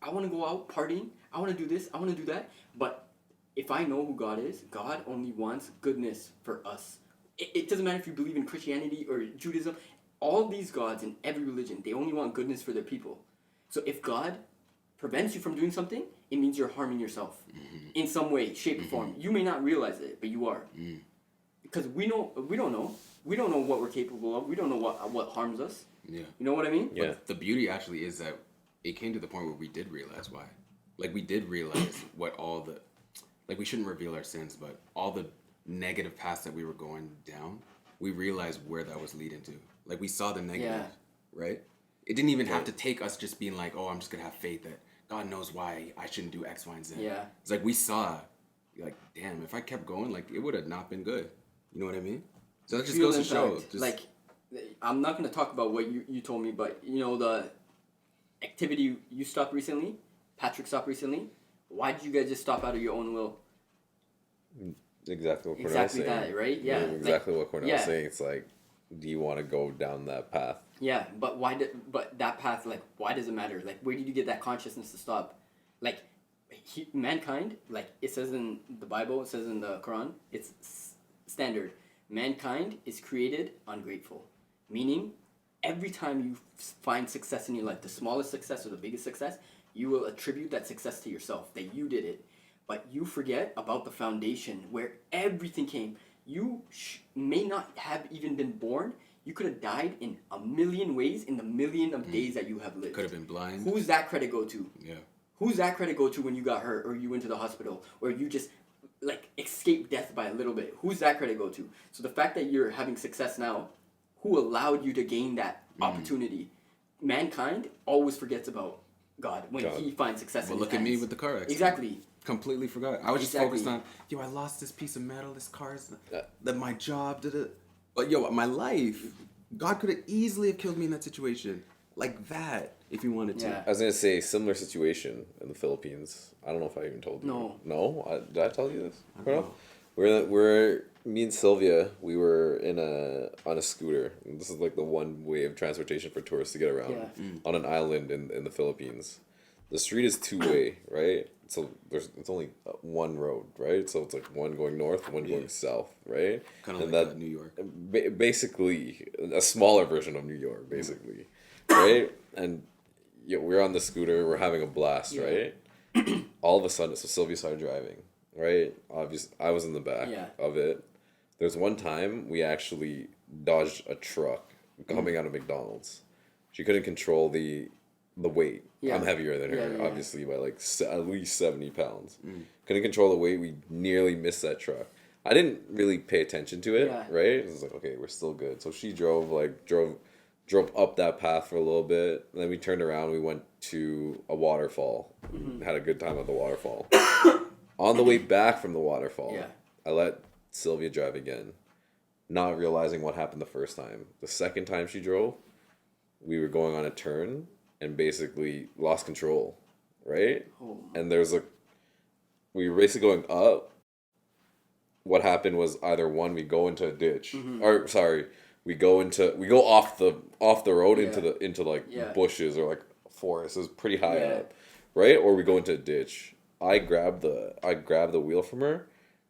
I want to go out partying. I want to do this. I want to do that. But if I know who God is, God only wants goodness for us. It doesn't matter if you believe in Christianity or Judaism. All these gods in every religion, they only want goodness for their people. So if God prevents you from doing something, it means you're harming yourself in some way, shape, or form. You may not realize it, but you are. Because we don't know. We don't know what we're capable of. We don't know what harms us. Yeah. You know what I mean? Yeah. But the beauty actually is that it came to the point where we did realize why. Like, we did realize what all the... Like, we shouldn't reveal our sins, but all the negative paths that we were going down, we realized where that was leading to. Like, we saw the negative, right? It didn't even have to take us just being like, oh, I'm just going to have faith that God knows why I shouldn't do X, Y, and Z. Yeah. It's like we saw, like, damn, if I kept going, like, it would have not been good. You know what I mean? So that just goes to show. Impact. Like, I'm not going to talk about what you told me, but, you know, the activity you stopped recently, Patrick stopped recently, why did you guys just stop out of your own will? exactly what Cornell's exactly saying. that, right? Yeah, Exactly what Cornell's yeah. saying. It's like, do you want to go down that path? Yeah, but but that path, like, why does it matter? Like, where did you get that consciousness to stop? Like, mankind, like, it says in the Bible, it says in the Quran, it's standard. Mankind is created ungrateful. Meaning, every time you find success in your life, the smallest success or the biggest success, you will attribute that success to yourself, that you did it. But you forget about the foundation where everything came. You may not have even been born. You could have died in a million ways in the million of days that you have lived. Could have been blind. Who's that credit go to? Yeah. Who's that credit go to when you got hurt or you went to the hospital or you just like escaped death by a little bit? Who's that credit go to? So the fact that you're having success now, who allowed you to gain that opportunity? Mankind always forgets about God when he finds success in his look at me hands. with the car accident. Exactly. Completely forgot. I was just Exactly. focused on, I lost this piece of metal, this car's, that my job did it. But my life, God could have easily have killed me in that situation. Like that, if he wanted to. Yeah. I was gonna say similar situation in the Philippines. I don't know if I even told you. No. Did I tell you this? I don't know. We're me and Sylvia. We were on a scooter. And this is like the one way of transportation for tourists to get around on an island in the Philippines. The street is two-way, right? So it's only one road, right? So it's like one going north, one going south, right? Kind of like New York. Basically, a smaller version of New York, basically, right? And we're on the scooter, we're having a blast, right? All of a sudden, so Sylvia started driving, right? Obviously, I was in the back of it. There's one time we actually dodged a truck coming out of McDonald's. She couldn't control the weight. Yeah. I'm heavier than her, obviously, by like at least 70 pounds. Couldn't control the weight. We nearly missed that truck. I didn't really pay attention to it, right? It was like, okay, we're still good. So she drove up that path for a little bit. And then we turned around. We went to a waterfall. Had a good time at the waterfall. On the way back from the waterfall, I let Sylvia drive again, not realizing what happened the first time. The second time she drove, we were going on a turn and basically lost control, right? And we were basically going up. What happened was either one, we go into a ditch, or sorry, we go off the road into like bushes or like forest. It was pretty high up, right? Or we go into a ditch. I grabbed the wheel from her,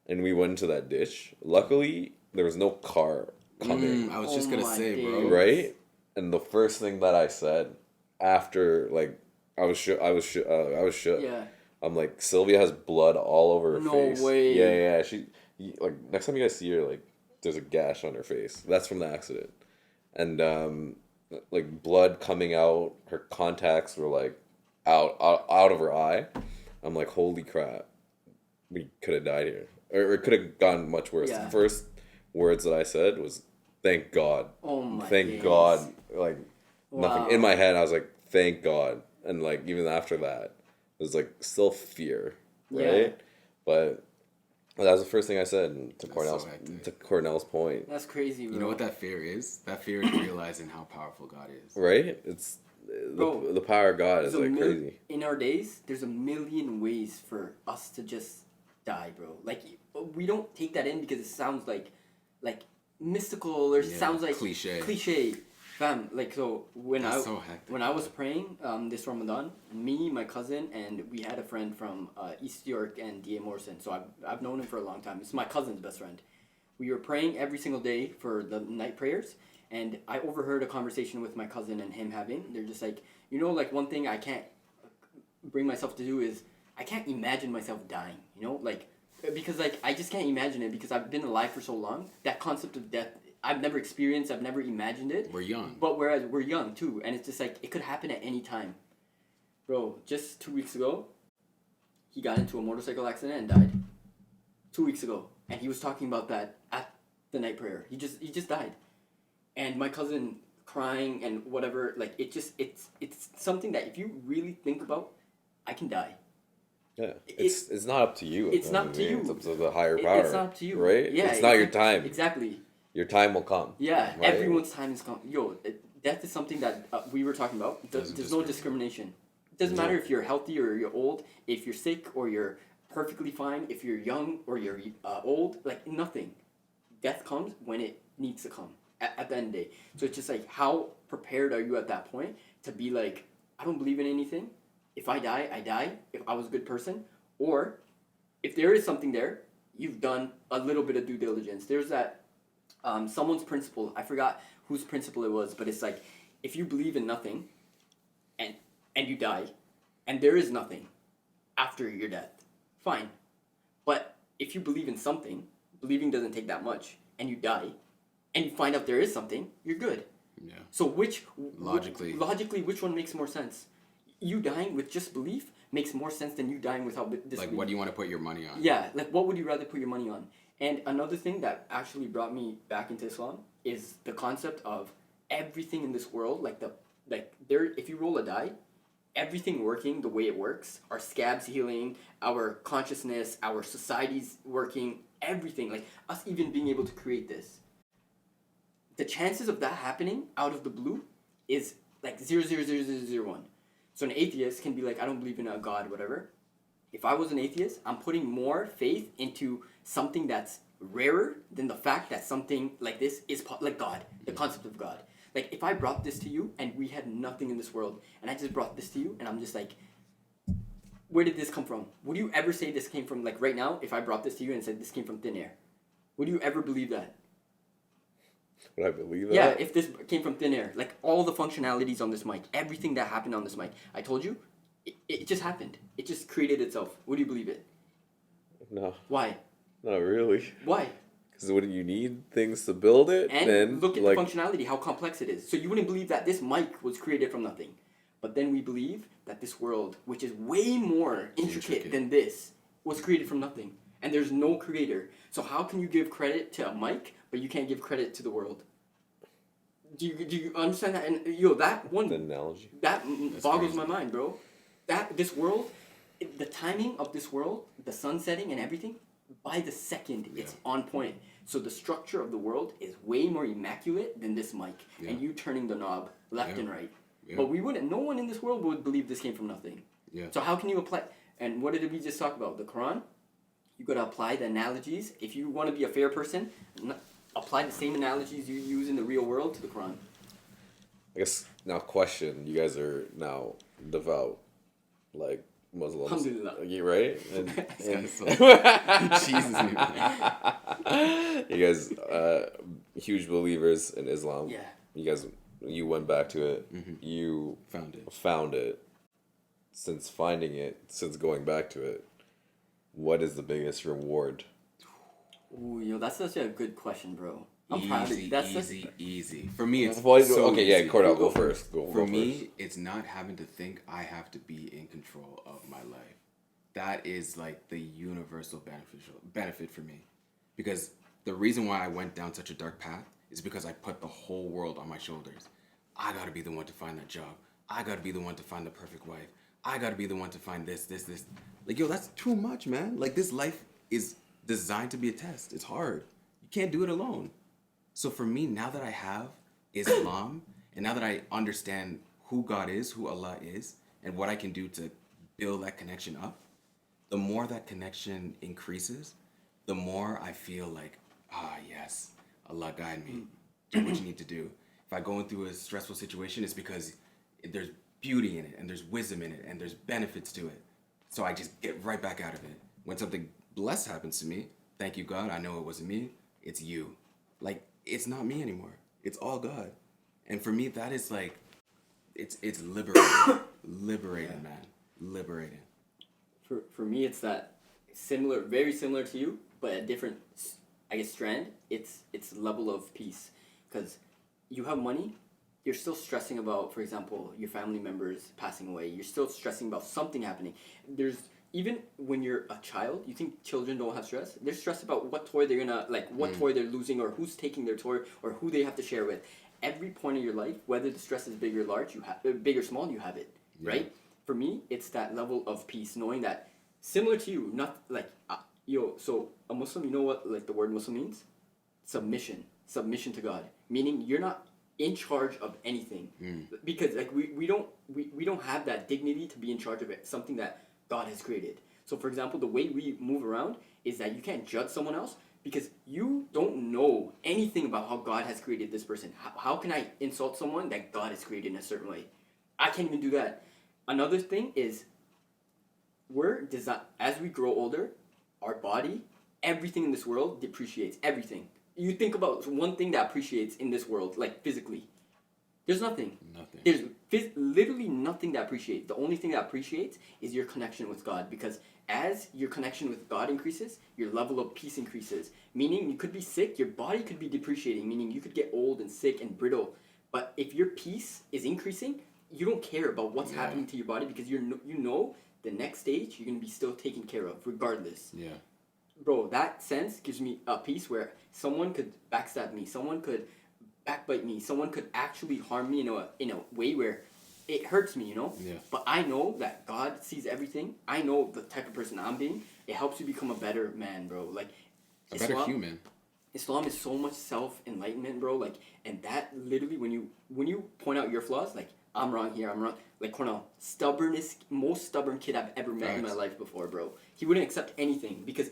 and we went into that ditch. Luckily, there was no car coming. I was just gonna say, bro. Right? And the first thing that I said after, like, I was shook. Yeah. I'm like, Sylvia has blood all over her face. No way. Yeah. Like, next time you guys see her, like, there's a gash on her face. That's from the accident. And, like, blood coming out. Her contacts were, like, out of her eye. I'm like, holy crap. We could have died here. Or it could have gone much worse. Yeah. The first words that I said was, thank God. Oh my Thank days. God. Like, nothing. Wow. In my head, I was like, thank God. And, like, even after that, it was, like, still fear. Right? But that was the first thing I said to Cornell's point. That's crazy, bro. You know what that fear is? That fear is realizing how powerful God is. Right? It's the power of God is like crazy. In our days, there's a million ways for us to just die, bro. Like, we don't take that in because it sounds like mystical or sounds like cliche. Fam, like, so when I was praying this Ramadan, me, my cousin, and we had a friend from East York and D.A. Morrison. So I've known him for a long time. It's my cousin's best friend. We were praying every single day for the night prayers. And I overheard a conversation with my cousin and him having. They're just like, like, one thing I can't bring myself to do is I can't imagine myself dying, like, because, like, I just can't imagine it because I've been alive for so long. That concept of death, I've never experienced, I've never imagined it. We're young. But whereas we're young, too, and it's just, like, it could happen at any time. Bro, just 2 weeks ago, he got into a motorcycle accident and died. 2 weeks ago. And he was talking about that at the night prayer. He just died. And my cousin crying and whatever, like, it's something that if you really think about, I can die. Yeah, it's not up to you. It's not up to you. It's up to the higher power. It's not up to you, right? Yeah, it's not your time. Exactly. Your time will come. Yeah, right? Everyone's time is come. Death is something that we were talking about. There's no discrimination. It doesn't matter if you're healthy or you're old, if you're sick or you're perfectly fine if you're young or you're old. Like nothing. Death comes when it needs to come at the end of the day. So it's just like, how prepared are you at that point to be like, I don't believe in anything. If I die, I die. If I was a good person. Or if there is something there, you've done a little bit of due diligence. There's that someone's principle. I forgot whose principle it was, but it's like, if you believe in nothing and you die and there is nothing after your death, fine. But if you believe in something, believing doesn't take that much, and you die and you find out there is something, you're good. Yeah. So Logically, which one makes more sense? You dying with just belief makes more sense than you dying without disbelief. like, what do you want to put your money on? Yeah, like what would you rather put your money on? And another thing that actually brought me back into Islam is the concept of everything in this world, if you roll a die, everything working the way it works, our scabs healing, our consciousness, our society's working, everything, like us even being able to create this. The chances of that happening out of the blue is like 0.00001. So an atheist can be like, I don't believe in a God, whatever. If I was an atheist, I'm putting more faith into something that's rarer than the fact that something like this is like God, the concept of God. Like if I brought this to you and we had nothing in this world, and I just brought this to you, and I'm just like, where did this come from? Would you ever say this came from, like right now, if I brought this to you and said this came from thin air? Would you ever believe that? Would I believe that? Yeah, if this came from thin air, like all the functionalities on this mic, everything that happened on this mic, I told you, it just happened. It just created itself. Would you believe it? No. Why? Not really. Why? Because wouldn't you need things to build it? And then, look at the functionality, how complex it is. So you wouldn't believe that this mic was created from nothing. But then we believe that this world, which is way more intricate than this, was created from nothing. And there's no creator. So how can you give credit to a mic, but you can't give credit to the world? Do you understand that? And that one, the analogy. that boggles crazy. my mind, bro. This world, the timing of this world, the sun setting and everything, by the second, it's on point. So the structure of the world is way more immaculate than this mic, and you turning the knob left and right. Yeah. But we wouldn't. No one in this world would believe this came from nothing. Yeah. So how can you apply? And what did we just talk about? The Quran. You got to apply the analogies. If you want to be a fair person, apply the same analogies you use in the real world to the Quran. I guess now question. You guys are now devout, like Muslims. Alhamdulillah. You right? And Jesus, man. you guys, huge believers in Islam. Yeah. You went back to it. Mm-hmm. You Found it. Since going back to it, what is the biggest reward? Ooh, that's such a good question, bro. I'm proud of you. That's easy. For me, it's okay, easy. yeah, Cornell, go first. For me, it's not having to think I have to be in control of my life. That is like the universal benefit for me. Because the reason why I went down such a dark path is because I put the whole world on my shoulders. I gotta be the one to find that job. I gotta be the one to find the perfect wife. I gotta be the one to find this. Like, that's too much, man. Like, this life is designed to be a test. It's hard. You can't do it alone. So for me, now that I have Islam, and now that I understand who God is, who Allah is, and what I can do to build that connection up, the more that connection increases, the more I feel like, yes, Allah guide me. Do what you need to do. If I go through a stressful situation, it's because there's beauty in it, and there's wisdom in it, and there's benefits to it. So I just get right back out of it. When something blessed happens to me, thank you, God. I know it wasn't me. It's you. Like, it's not me anymore. It's all God. And for me, that is like, it's liberating. Liberating, man. Liberating. For me, it's that similar, very similar to you, but a different, I guess, strand. It's level of peace. Because you have money, you're still stressing about, for example, your family members passing away. You're still stressing about something happening. Even when you're a child, you think children don't have stress? They're stressed about what toy they're gonna, what toy they're losing, or who's taking their toy, or who they have to share with. Every point of your life, whether the stress is big or large, big or small, you have it, right? For me, it's that level of peace, knowing that, similar to you, not like, so a Muslim, you know what like the word Muslim means? Submission to God, meaning you're not in charge of anything, because like we don't have that dignity to be in charge of it, something that God has created. So for example, the way we move around is that you can't judge someone else because you don't know anything about how God has created this person. How can I insult someone that God has created in a certain way? I can't even do that. Another thing is as we grow older, our body, everything in this world depreciates. Everything. You think about one thing that appreciates in this world, like physically. There's nothing. Nothing. There's literally nothing that appreciates. The only thing that appreciates is your connection with God, because as your connection with God increases, your level of peace increases. Meaning you could be sick, your body could be depreciating, meaning you could get old and sick and brittle. But if your peace is increasing, you don't care about what's happening to your body because you know the next stage you're going to be still taken care of regardless. Yeah. Bro, that sense gives me a peace where someone could backstab me, someone could backbite me, someone could actually harm me in a way where it hurts me, Yeah. But I know that God sees everything. I know the type of person I'm being. It helps you become a better man, bro. Like A better human. Islam is so much self-enlightenment, bro. Like, and that literally when you point out your flaws, like I'm wrong here, I'm wrong. Like Cornell, most stubborn kid I've ever met in my life before, bro. He wouldn't accept anything because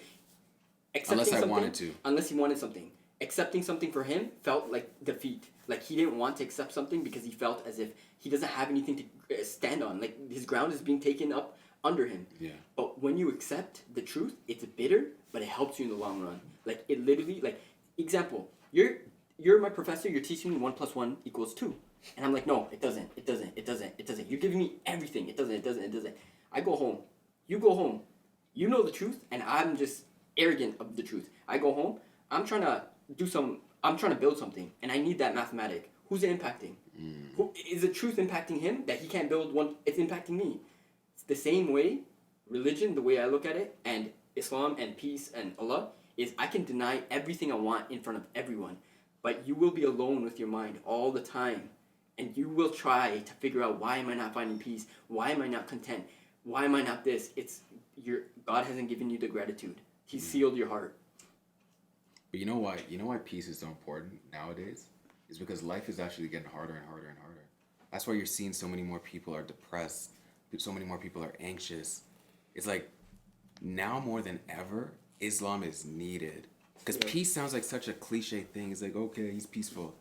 Unless I wanted to. Unless he wanted something. Accepting something for him felt like defeat. Like he didn't want to accept something because he felt as if he doesn't have anything to stand on. Like his ground is being taken up under him. Yeah. But when you accept the truth, it's bitter, but it helps you in the long run. Like it literally, like example, you're my professor. You're teaching me 1 + 1 = 2, and I'm like, no, it doesn't. It doesn't. It doesn't. It doesn't. You're giving me everything. It doesn't. It doesn't. It doesn't. I go home. You go home. You know the truth, and I'm just arrogant of the truth. I go home. I'm trying to build something, and I need that mathematic. Who's it impacting? Who is the truth impacting him that he can't build one? It's impacting me. It's the same way. Religion, the way I look at it, and Islam and peace and Allah is I can deny everything I want in front of everyone, but you will be alone with your mind all the time, and you will try to figure out why am I not finding peace? Why am I not content? Why am I not this? God hasn't given you the gratitude. He sealed your heart. But you know why? You know why peace is so important nowadays? Is because life is actually getting harder and harder and harder. That's why you're seeing so many more people are depressed. So many more people are anxious. It's like now more than ever, Islam is needed. Because peace sounds like such a cliche thing. It's like, okay, he's peaceful.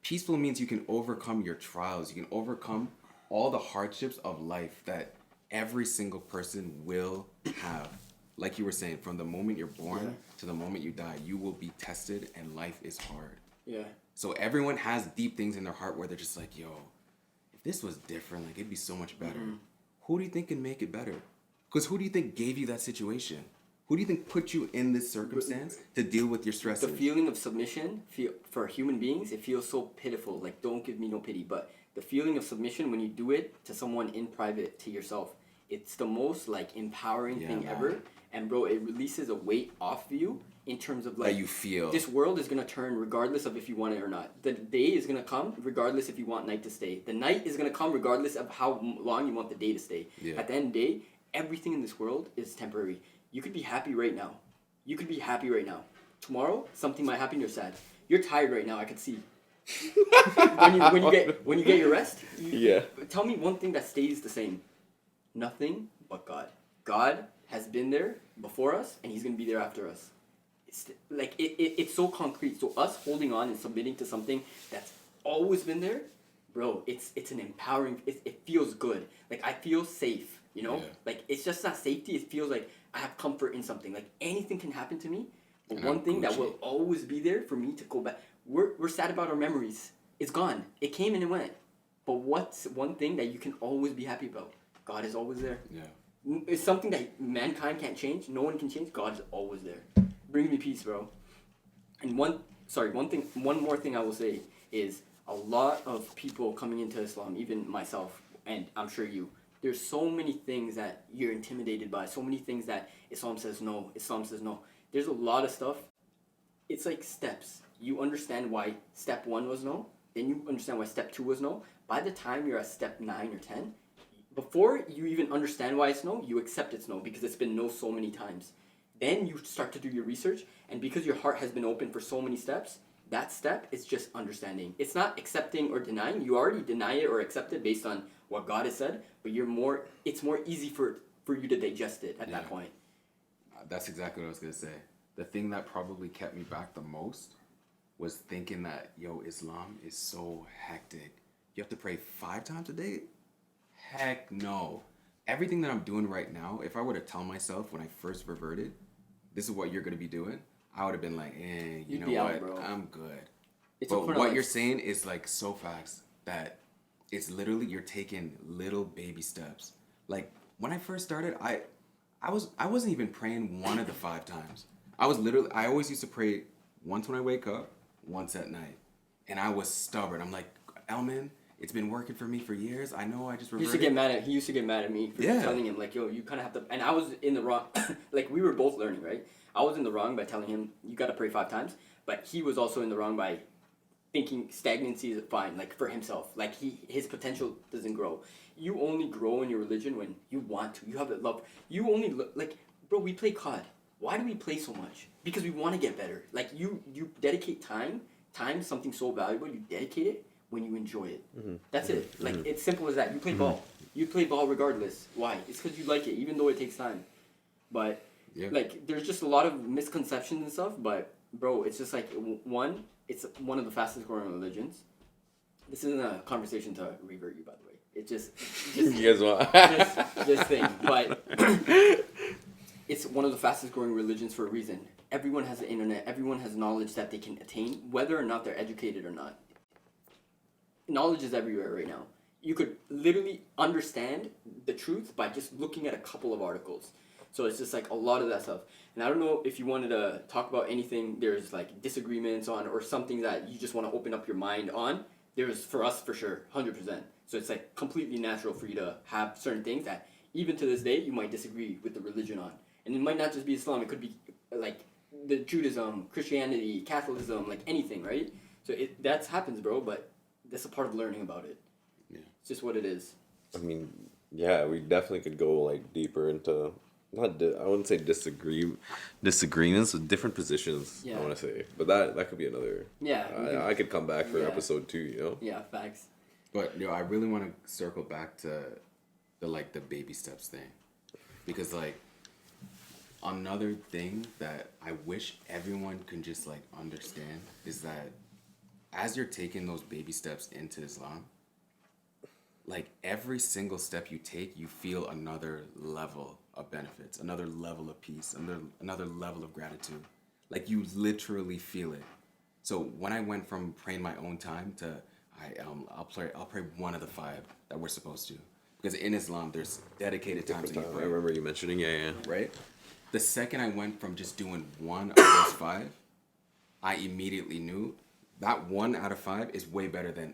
Peaceful means you can overcome your trials. You can overcome all the hardships of life that every single person will have. Like you were saying, from the moment you're born to the moment you die, you will be tested and life is hard. Yeah. So everyone has deep things in their heart where they're just like, yo, if this was different, like it'd be so much better. Who do you think can make it better? Because who do you think gave you that situation? Who do you think put you in this circumstance to deal with your stresses? The feeling of submission for human beings, it feels so pitiful. Like, don't give me no pity. But the feeling of submission when you do it to someone in private, to yourself, it's the most like empowering thing ever. And bro, it releases a weight off of you in terms of like that you feel. This world is gonna turn regardless of if you want it or not. The day is gonna come regardless if you want night to stay. The night is gonna come regardless of how long you want the day to stay. Yeah. At the end of the day, everything in this world is temporary. You could be happy right now. You could be happy right now. Tomorrow, something might happen. You're sad. You're tired right now. I could see. when you get your rest. Tell me one thing that stays the same. Nothing but God. God has been there before us, and He's gonna be there after us. It's like it's so concrete. So us holding on and submitting to something that's always been there, bro. It's an empowering. It feels good. Like I feel safe. Like it's just not safety. It feels like I have comfort in something. Like anything can happen to me, but and one thing that will always be there for me to go back. We're sad about our memories. It's gone. It came and it went. But what's one thing that you can always be happy about? God is always there. Yeah. It's something that mankind can't change. No one can change. God is always there. Brings me peace, bro. And one more thing I will say is a lot of people coming into Islam, even myself, and I'm sure you, there's so many things that you're intimidated by, so many things that Islam says no, Islam says no. There's a lot of stuff. It's like steps. You understand why step 1 was no, then you understand why step 2 was no. By the time you're at step 9 or 10, before you even understand why it's no, you accept it's no because it's been no so many times. Then you start to do your research, and because your heart has been open for so many steps, that step is just understanding. It's not accepting or denying. You already deny it or accept it based on what God has said, but it's more easy for for you to digest it at that Yeah. point. That's exactly what I was gonna say. The thing that probably kept me back the most was thinking that, yo, Islam is so hectic. You have to pray 5 times a day? Heck no. Everything that I'm doing right now, if I were to tell myself when I first reverted, this is what you're gonna be doing, I would have been like, you You'd know be out, what? bro. I'm good. It's But a point of, what like, you're saying is like so facts that it's literally you're taking little baby steps. Like when I first started, I wasn't even praying one of the 5 times. I always used to pray once when I wake up, once at night. And I was stubborn. I'm like, Elman, it's been working for me for years. I know I just He reverted. used to get mad at me for Yeah. telling him, like, yo, you kind of have to, and I was in the wrong, like, we were both learning, right? I was in the wrong by telling him, you got to pray 5 times, but he was also in the wrong by thinking stagnancy is fine, like, for himself. Like, his potential doesn't grow. You only grow in your religion when you want to. You have that love. You only, like, bro, we play COD. Why do we play so much? Because we want to get better. Like, you dedicate time, something so valuable, you dedicate it when you enjoy it. That's it. Like, it's simple as that. You play ball. You play ball regardless. Why? It's because you like it, even though it takes time. But, like, there's just a lot of misconceptions and stuff, but, bro, it's just like, one, it's one of the fastest growing religions. This isn't a conversation to revert you, by the way. It's just You guys want? this thing. But it's one of the fastest growing religions for a reason. Everyone has the internet. Everyone has knowledge that they can attain, whether or not they're educated or not. Knowledge is everywhere right now. You could literally understand the truth by just looking at a couple of articles. So it's just like a lot of that stuff. And I don't know if you wanted to talk about anything there's like disagreements on or something that you just want to open up your mind on. There's, for us, for sure, 100%. So it's like completely natural for you to have certain things that even to this day you might disagree with the religion on. And it might not just be Islam. It could be like the Judaism, Christianity, Catholicism, like anything, right? So that happens, bro, but that's a part of learning about it. Yeah. It's just what it is. I mean, yeah, we definitely could go like deeper into I wouldn't say disagreements, but different positions. Yeah. I want to say, but that could be another. Yeah. I could come back for Yeah. episode 2. You know. Yeah, facts. But I really want to circle back to the baby steps thing, because like another thing that I wish everyone can just like understand is that as you're taking those baby steps into Islam, like every single step you take, you feel another level of benefits, another level of peace, another level of gratitude. Like you literally feel it. So when I went from praying my own time to I'll pray one of the 5 that we're supposed to, because in Islam there's dedicated times that you I pray. remember you mentioning, yeah. Right? The second I went from just doing one of those 5, I immediately knew that 1 out of 5 is way better than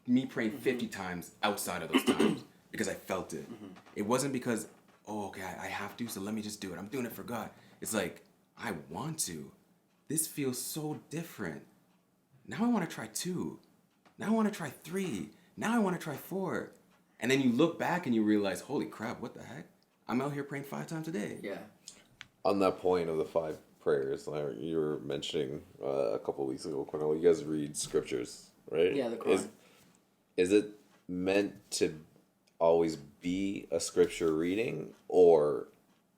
me praying 50 times outside of those times, because I felt it. It wasn't because, okay, I have to, so let me just do it. I'm doing it for God. It's like, I want to. This feels so different. Now I want to try 2. Now I want to try 3. Now I want to try 4. And then you look back and you realize, holy crap, what the heck? I'm out here praying 5 times a day. Yeah. On that point of the 5 prayers, like you were mentioning a couple of weeks ago, Cornell, you guys read scriptures, right? Yeah, the Quran. Is it meant to always be a scripture reading, or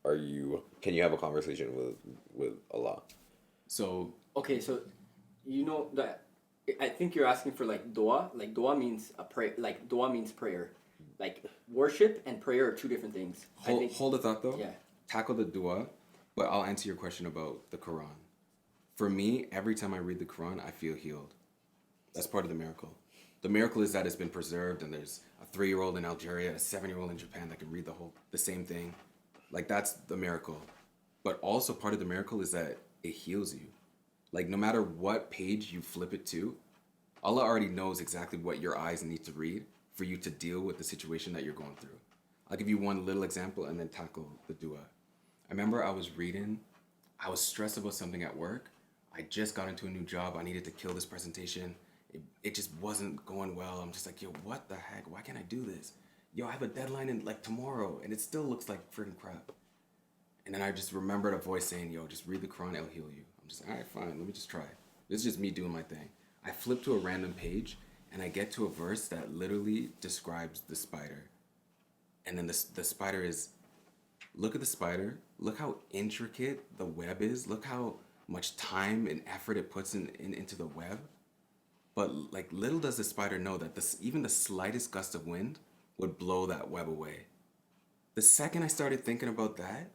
can you have a conversation with Allah? So Okay, so you know that I think you're asking for like dua. Like dua means a pray. Like dua means prayer. Like worship and prayer are 2 different things. hold a thought though. Yeah. Tackle the dua, but I'll answer your question about the Quran. For me, every time I read the Quran, I feel healed. That's part of the miracle. The miracle is that it's been preserved, and there's a 3-year-old in Algeria, a 7-year-old in Japan that can read the same thing. Like that's the miracle. But also part of the miracle is that it heals you. Like no matter what page you flip it to, Allah already knows exactly what your eyes need to read for you to deal with the situation that you're going through. I'll give you one little example and then tackle the dua. I remember I was stressed about something at work. I just got into a new job. I needed to kill this presentation. It just wasn't going well. I'm just like, yo, what the heck? Why can't I do this? Yo, I have a deadline in like tomorrow and it still looks like freaking crap. And then I just remembered a voice saying, yo, just read the Quran, it'll heal you. I'm just like, all right, fine, let me just try. This is just me doing my thing. I flip to a random page and I get to a verse that literally describes the spider. And then the spider is look at the spider. Look how intricate the web is. Look how much time and effort it puts into the web. But like little does the spider know that even the slightest gust of wind would blow that web away. The second I started thinking about that,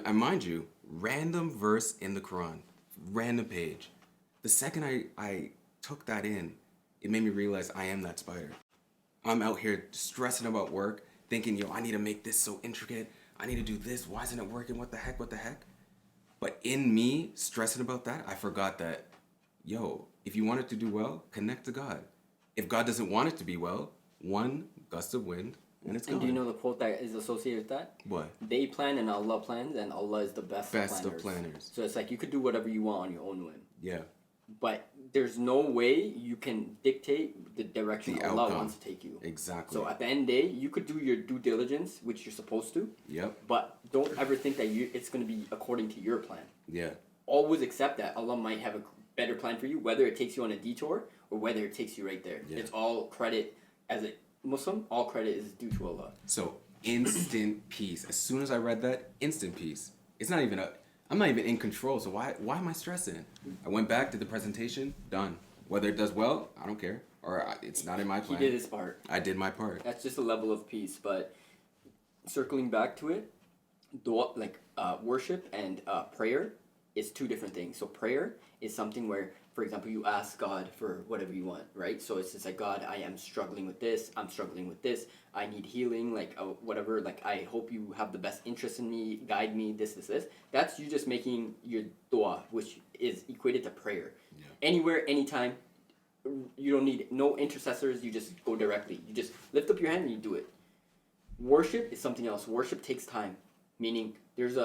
and mind you, random verse in the Quran, random page. The second I took that in, it made me realize I am that spider. I'm out here stressing about work, thinking, yo, I need to make this so intricate. I need to do this. Why isn't it working? What the heck? What the heck? But in me stressing about that, I forgot that, yo, if you want it to do well, connect to God. If God doesn't want it to be well, one gust of wind and it's gone. And do you know the quote that is associated with that? What? They plan and Allah plans, and Allah is the best of planners. So it's like you could do whatever you want on your own whim. Yeah. But there's no way you can dictate the direction The Allah outcome. wants to take you. Exactly. So at the end of the day, you could do your due diligence, which you're supposed to. Yep. But don't ever think that it's going to be according to your plan. Yeah. Always accept that Allah might have a better plan for you, whether it takes you on a detour or whether it takes you right there. Yeah. It's all credit, as a Muslim, all credit is due to Allah. So instant peace. As soon as I read that, instant peace. It's not even I'm not even in control, so why am I stressing? I went back, did the presentation, done. Whether it does well, I don't care. Or it's not in my plan. He did his part. I did my part. That's just a level of peace. But circling back to it, dua, worship and prayer is two different things. So prayer is something where, for example, you ask God for whatever you want, right? So it's just like, God, I am struggling with this. I'm struggling with this. I need healing, whatever. Like, I hope you have the best interest in me, guide me, this. That's you just making your dua, which is equated to prayer. Yeah. Anywhere, anytime. You don't need no intercessors. You just go directly. You just lift up your hand and you do it. Worship is something else. Worship takes time, meaning there's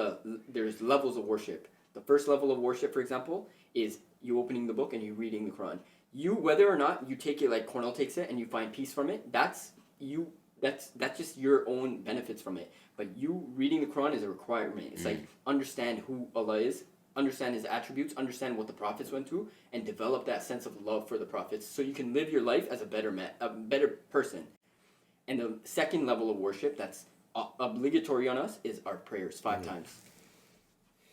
levels of worship. The first level of worship, for example, is you opening the book and you reading the Quran. You, whether or not you take it like Cornell takes it and you find peace from it, that's just your own benefits from it. But you reading the Quran is a requirement. It's like understand who Allah is, understand His attributes, understand what the prophets went through, and develop that sense of love for the prophets, so you can live your life as a better person. And the second level of worship that's obligatory on us is our prayers 5 times.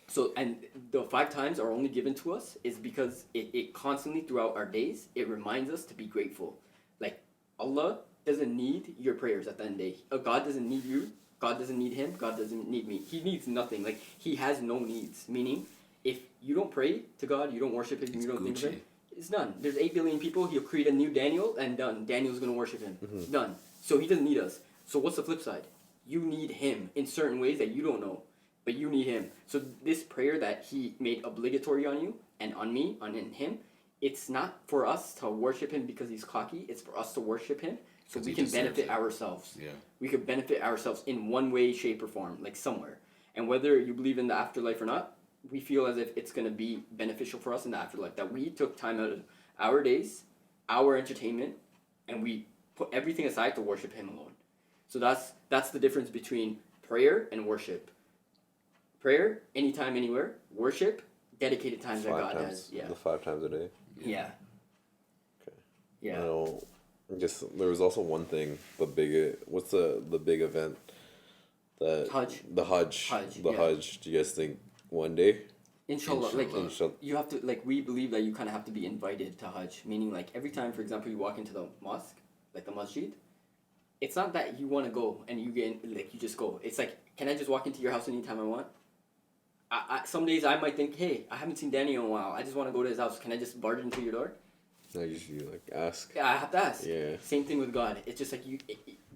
So, and the 5 times are only given to us is because it constantly throughout our days, it reminds us to be grateful. Like, Allah doesn't need your prayers at the end of the day. God doesn't need you. God doesn't need him. God doesn't need me. He needs nothing. Like, he has no needs. Meaning, if you don't pray to God, you don't worship him, you don't think of him, it's done. There's 8 billion people. He'll create a new Daniel, and done. Daniel's going to worship him. Done. So he doesn't need us. So what's the flip side? You need him in certain ways that you don't know. But you need him. So this prayer that he made obligatory on you and on me, in him, it's not for us to worship him because he's cocky. It's for us to worship him so we can benefit ourselves. Yeah. We could benefit ourselves in one way, shape, or form, like somewhere. And whether you believe in the afterlife or not, we feel as if it's going to be beneficial for us in the afterlife. That we took time out of our days, our entertainment, and we put everything aside to worship him alone. So that's the difference between prayer and worship. Prayer, anytime, anywhere. Worship, dedicated times that God has. Yeah. The 5 times a day. Yeah. Okay. Yeah. I guess there was also one thing, what's the big event that Hajj. The Hajj. The yeah. Hajj. Do you guys think one day? Inshallah. Inshallah. You have to, we believe that you kind of have to be invited to Hajj. Meaning, every time, for example, you walk into the mosque, the masjid, it's not that you want to go and you get in, you just go. It's like, can I just walk into your house anytime I want? Some days I might think, hey, I haven't seen Danny in a while. I just want to go to his house. Can I just barge into your door? I usually ask. Yeah, I have to ask. Yeah. Same thing with God. It's just like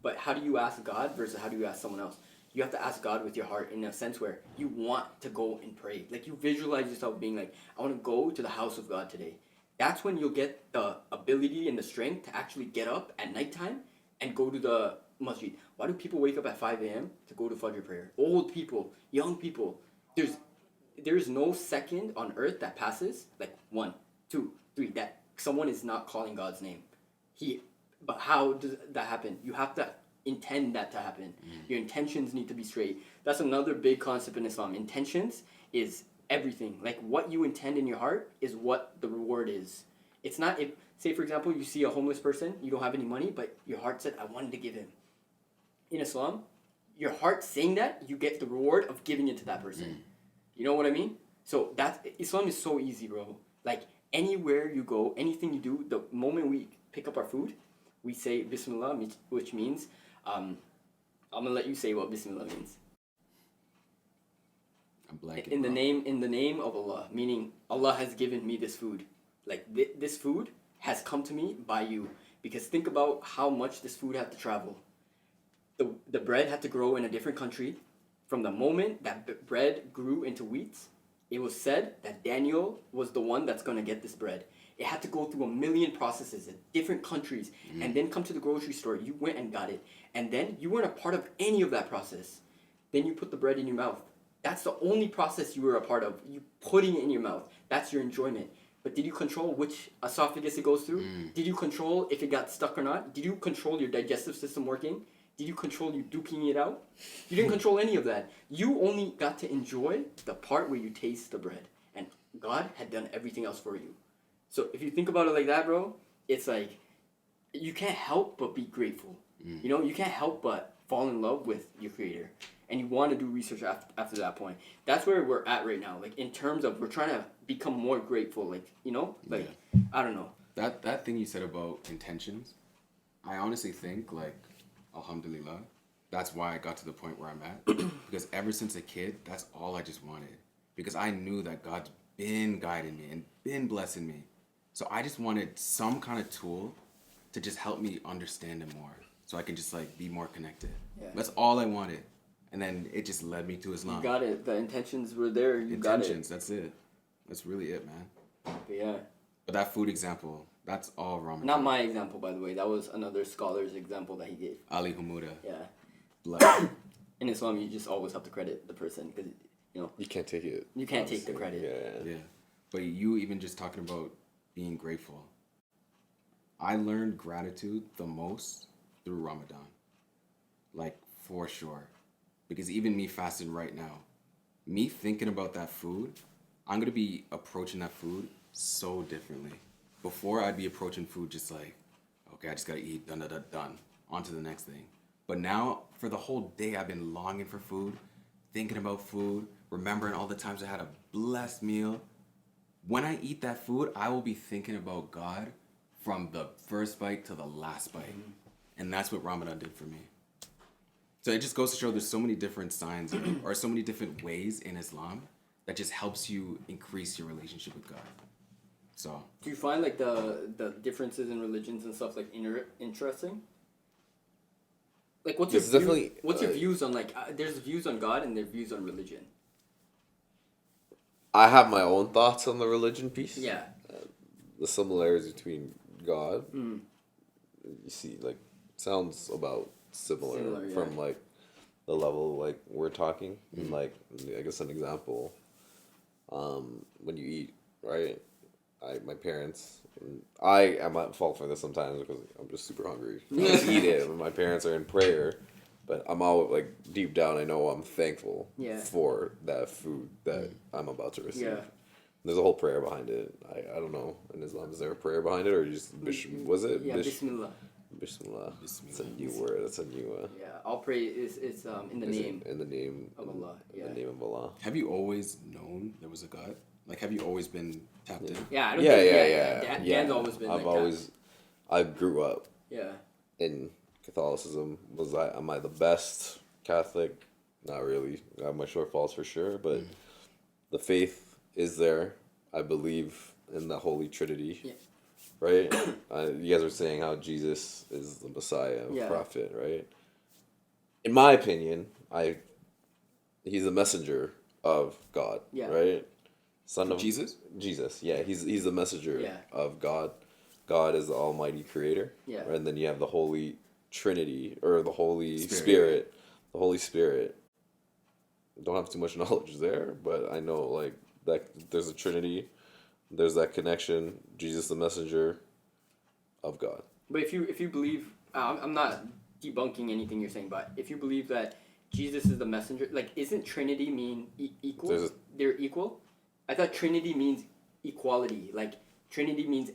but how do you ask God versus how do you ask someone else? You have to ask God with your heart in a sense where you want to go and pray. You visualize yourself being like, I want to go to the house of God today. That's when you'll get the ability and the strength to actually get up at nighttime and go to the masjid. Why do people wake up at 5 a.m. to go to Fajr prayer? Old people, young people. There's no second on earth that passes, 1, 2, 3, that someone is not calling God's name. But how does that happen? You have to intend that to happen. Your intentions need to be straight. That's another big concept in Islam. Intentions is everything. What you intend in your heart is what the reward is. It's not if, say for example, you see a homeless person, you don't have any money, but your heart said, I wanted to give him. In Islam, your heart saying that, you get the reward of giving it to that person. You know what I mean? So Islam is so easy, bro. Like anywhere you go, anything you do, the moment we pick up our food, we say Bismillah, which means, I'm gonna let you say what Bismillah means. I'm blanking. In the name of Allah, meaning Allah has given me this food. Like this food has come to me by you. Because think about how much this food had to travel. The bread had to grow in a different country. From the moment that bread grew into wheat, it was said that Daniel was the one that's going to get this bread. It had to go through 1 million processes in different countries and then come to the grocery store. You went and got it. And then you weren't a part of any of that process. Then you put the bread in your mouth. That's the only process you were a part of. You putting it in your mouth. That's your enjoyment. But did you control which esophagus it goes through? Did you control if it got stuck or not? Did you control your digestive system working? Did you control you duking it out? You didn't control any of that. You only got to enjoy the part where you taste the bread. And God had done everything else for you. So if you think about it like that, bro, it's like you can't help but be grateful. You know, you can't help but fall in love with your creator. And you want to do research after that point. That's where we're at right now. Like, in terms of, we're trying to become more grateful. Like, you know? Like, I don't know. That thing you said about intentions, I honestly think, like, alhamdulillah, that's why I got to the point where I'm at. Because ever since a kid, that's all I just wanted. Because I knew that God's been guiding me and been blessing me. So I just wanted some kind of tool to just help me understand him more. So I can just, like, be more connected. Yeah. That's all I wanted. And then it just led me to Islam. You got it. The intentions were there. You got it. Intentions, that's it. That's really it, man. But yeah. But that food example, that's all Ramadan. Not my example, by the way. That was another scholar's example that he gave. Ali Hamuda. Yeah. Blood. In Islam, you just always have to credit the person because, you know. You can't take it. You can't take the credit. Yeah. Yeah. But you even just talking about being grateful. I learned gratitude the most through Ramadan. Like, for sure. Because even me fasting right now, me thinking about that food, I'm going to be approaching that food so differently. Before, I'd be approaching food just like, okay, I just got to eat, done. On to the next thing. But now, for the whole day, I've been longing for food, thinking about food, remembering all the times I had a blessed meal. When I eat that food, I will be thinking about God from the first bite to the last bite. And that's what Ramadan did for me. So it just goes to show there's so many different signs or so many different ways in Islam that just helps you increase your relationship with God. So Do you find like the differences in religions and stuff like interesting? Like what's It's your definitely, what's your views on like there's views on God and there's views on religion. I have my own thoughts on the religion piece. Yeah. The similarities between God, you see, like, sounds about similar yeah. from, like, the level, like, we're talking. And, like, I guess an example, when you eat, right? My parents, I am at fault for this sometimes because I'm just super hungry. I just eat it, and my parents are in prayer, but I'm all like deep down. I know I'm thankful for that food that I'm about to receive. Yeah. There's a whole prayer behind it. I don't know in Islam, is there a prayer behind it or just was it? Yeah, Bismillah. Bismillah. It's a new word. It's a new. Yeah, I'll pray is in the name In the name of Allah. Yeah. In the name of Allah. have you always known there was a God? Like, have you always been tapped in? Yeah, I don't Yeah, think, yeah. Dan's always been I've like always, I grew up that. Yeah. in Catholicism. Am I the best Catholic? Not really. I have my shortfalls for sure, but the faith is there. I believe in the Holy Trinity. Yeah. Right? You guys were saying how Jesus is the Messiah, Yeah. prophet, right? In my opinion, he's a messenger of God, Yeah. right? Son of Jesus? Jesus, yeah. He's the messenger Yeah. of God. God is the Almighty Creator. Yeah. Right? And then you have the Holy Trinity, or the Holy Spirit. Spirit. The Holy Spirit. Don't have too much knowledge there, but I know like that there's a Trinity. There's that connection. Jesus, the messenger of God. But if you believe, I'm not debunking anything you're saying, but if you believe that Jesus is the messenger, like, isn't Trinity mean equal? They're equal? I thought Trinity means equality. Like, Trinity means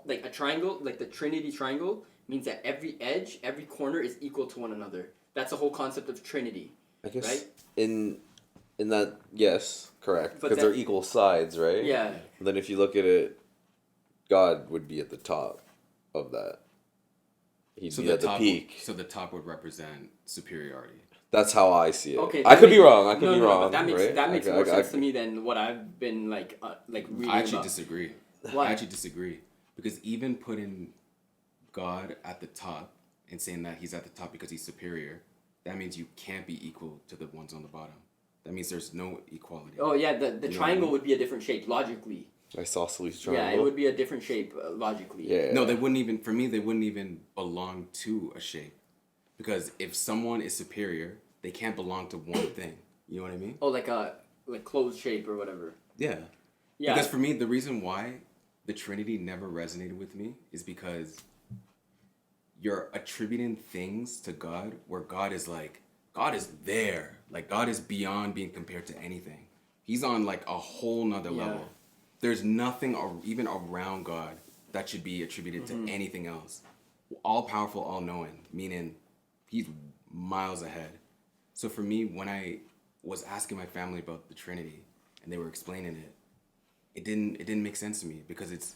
like a triangle, like the Trinity triangle means that every edge, every corner is equal to one another. That's the whole concept of Trinity. I guess Right? in that, yes, correct, But because they're that- equal sides, right? Yeah. Then if you look at it, God would be at the top of that. He'd So be the at the top, peak. so the top would represent superiority. That's how I see it. Okay, I that could be makes- wrong. I could no, be no, wrong. But that makes right? that makes I- more I- sense to me than what I've been like reading I actually about. disagree. Why? I actually disagree because even putting God at the top and saying that he's at the top because he's superior, that means you can't be equal to the ones on the bottom. That means there's no equality. Oh yeah, the You know what I triangle mean? would be a different shape logically. Isosceles Yeah, triangle. it would be a different shape logically. Yeah. No, they wouldn't even. For me, they wouldn't even belong to a shape, because if someone is superior, they can't belong to one thing. You know what I mean? Oh, like a closed shape or whatever. Yeah. Yeah. Because for me, the reason why the Trinity never resonated with me is because you're attributing things to God where God is there. Like, God is beyond being compared to anything. He's on like a whole nother Yeah. level. There's nothing even around God that should be attributed Mm-hmm. to anything else. All powerful, all knowing, meaning he's miles ahead. So for me, when I was asking my family about the Trinity and they were explaining it, it didn't make sense to me because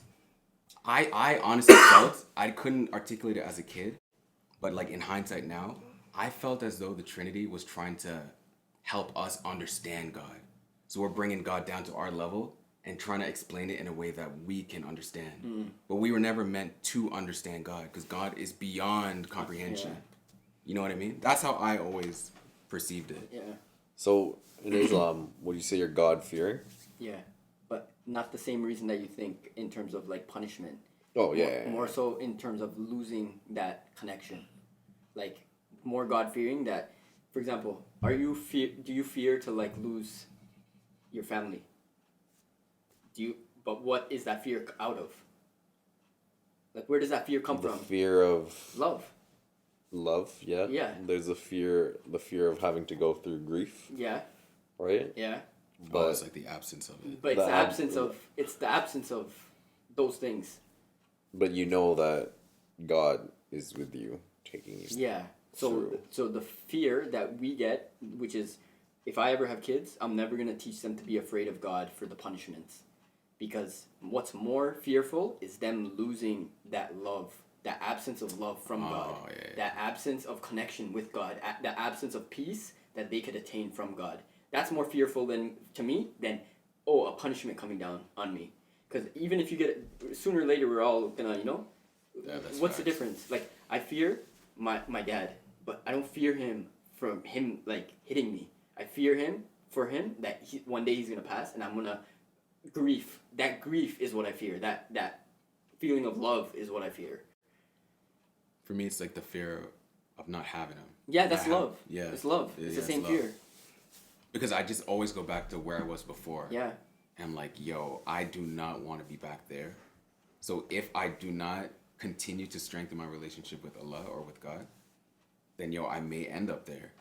I honestly felt I couldn't articulate it as a kid, but like in hindsight now, I felt as though the Trinity was trying to help us understand God. So we're bringing God down to our level and trying to explain it in a way that we can understand. But we were never meant to understand God because God is beyond comprehension. Yeah. You know what I mean? That's how I always perceived it. Yeah. So in Islam, would you say you're God fearing? Yeah. But not the same reason that you think in terms of like punishment. Oh yeah. More so in terms of losing that connection. Like more God fearing that, for example, do you fear to like lose your family? But what is that fear out of? Like where does that fear come The from? fear of Love. love, yeah. Yeah. There's the fear of having to go through grief, Yeah. right? Yeah. But it's like the absence of it. But it's The the absence of those things. But you know that God is with you, taking you. Yeah. True. So the fear that we get, which is, if I ever have kids, I'm never gonna teach them to be afraid of God for the punishments, because what's more fearful is them losing that love, that absence of love from God, yeah. that absence of connection with God, that absence of peace that they could attain from God. That's more fearful to me than a punishment coming down on me. Because even if you get it, sooner or later, we're all gonna, Yeah, that's what's the facts. difference? Like, I fear my dad, but I don't fear him from him, like, hitting me. I fear him for him that one day he's gonna pass, and I'm gonna grief. That grief is what I fear. That feeling of love is what I fear. For me, it's like the fear of not having him. Yeah, that's love. Yeah. It's love. Yeah, It's yeah, the same love. fear. Because I just always go back to where I was before. Yeah. And I'm like, yo, I do not want to be back there. So if I do not continue to strengthen my relationship with Allah or with God, then I may end up there.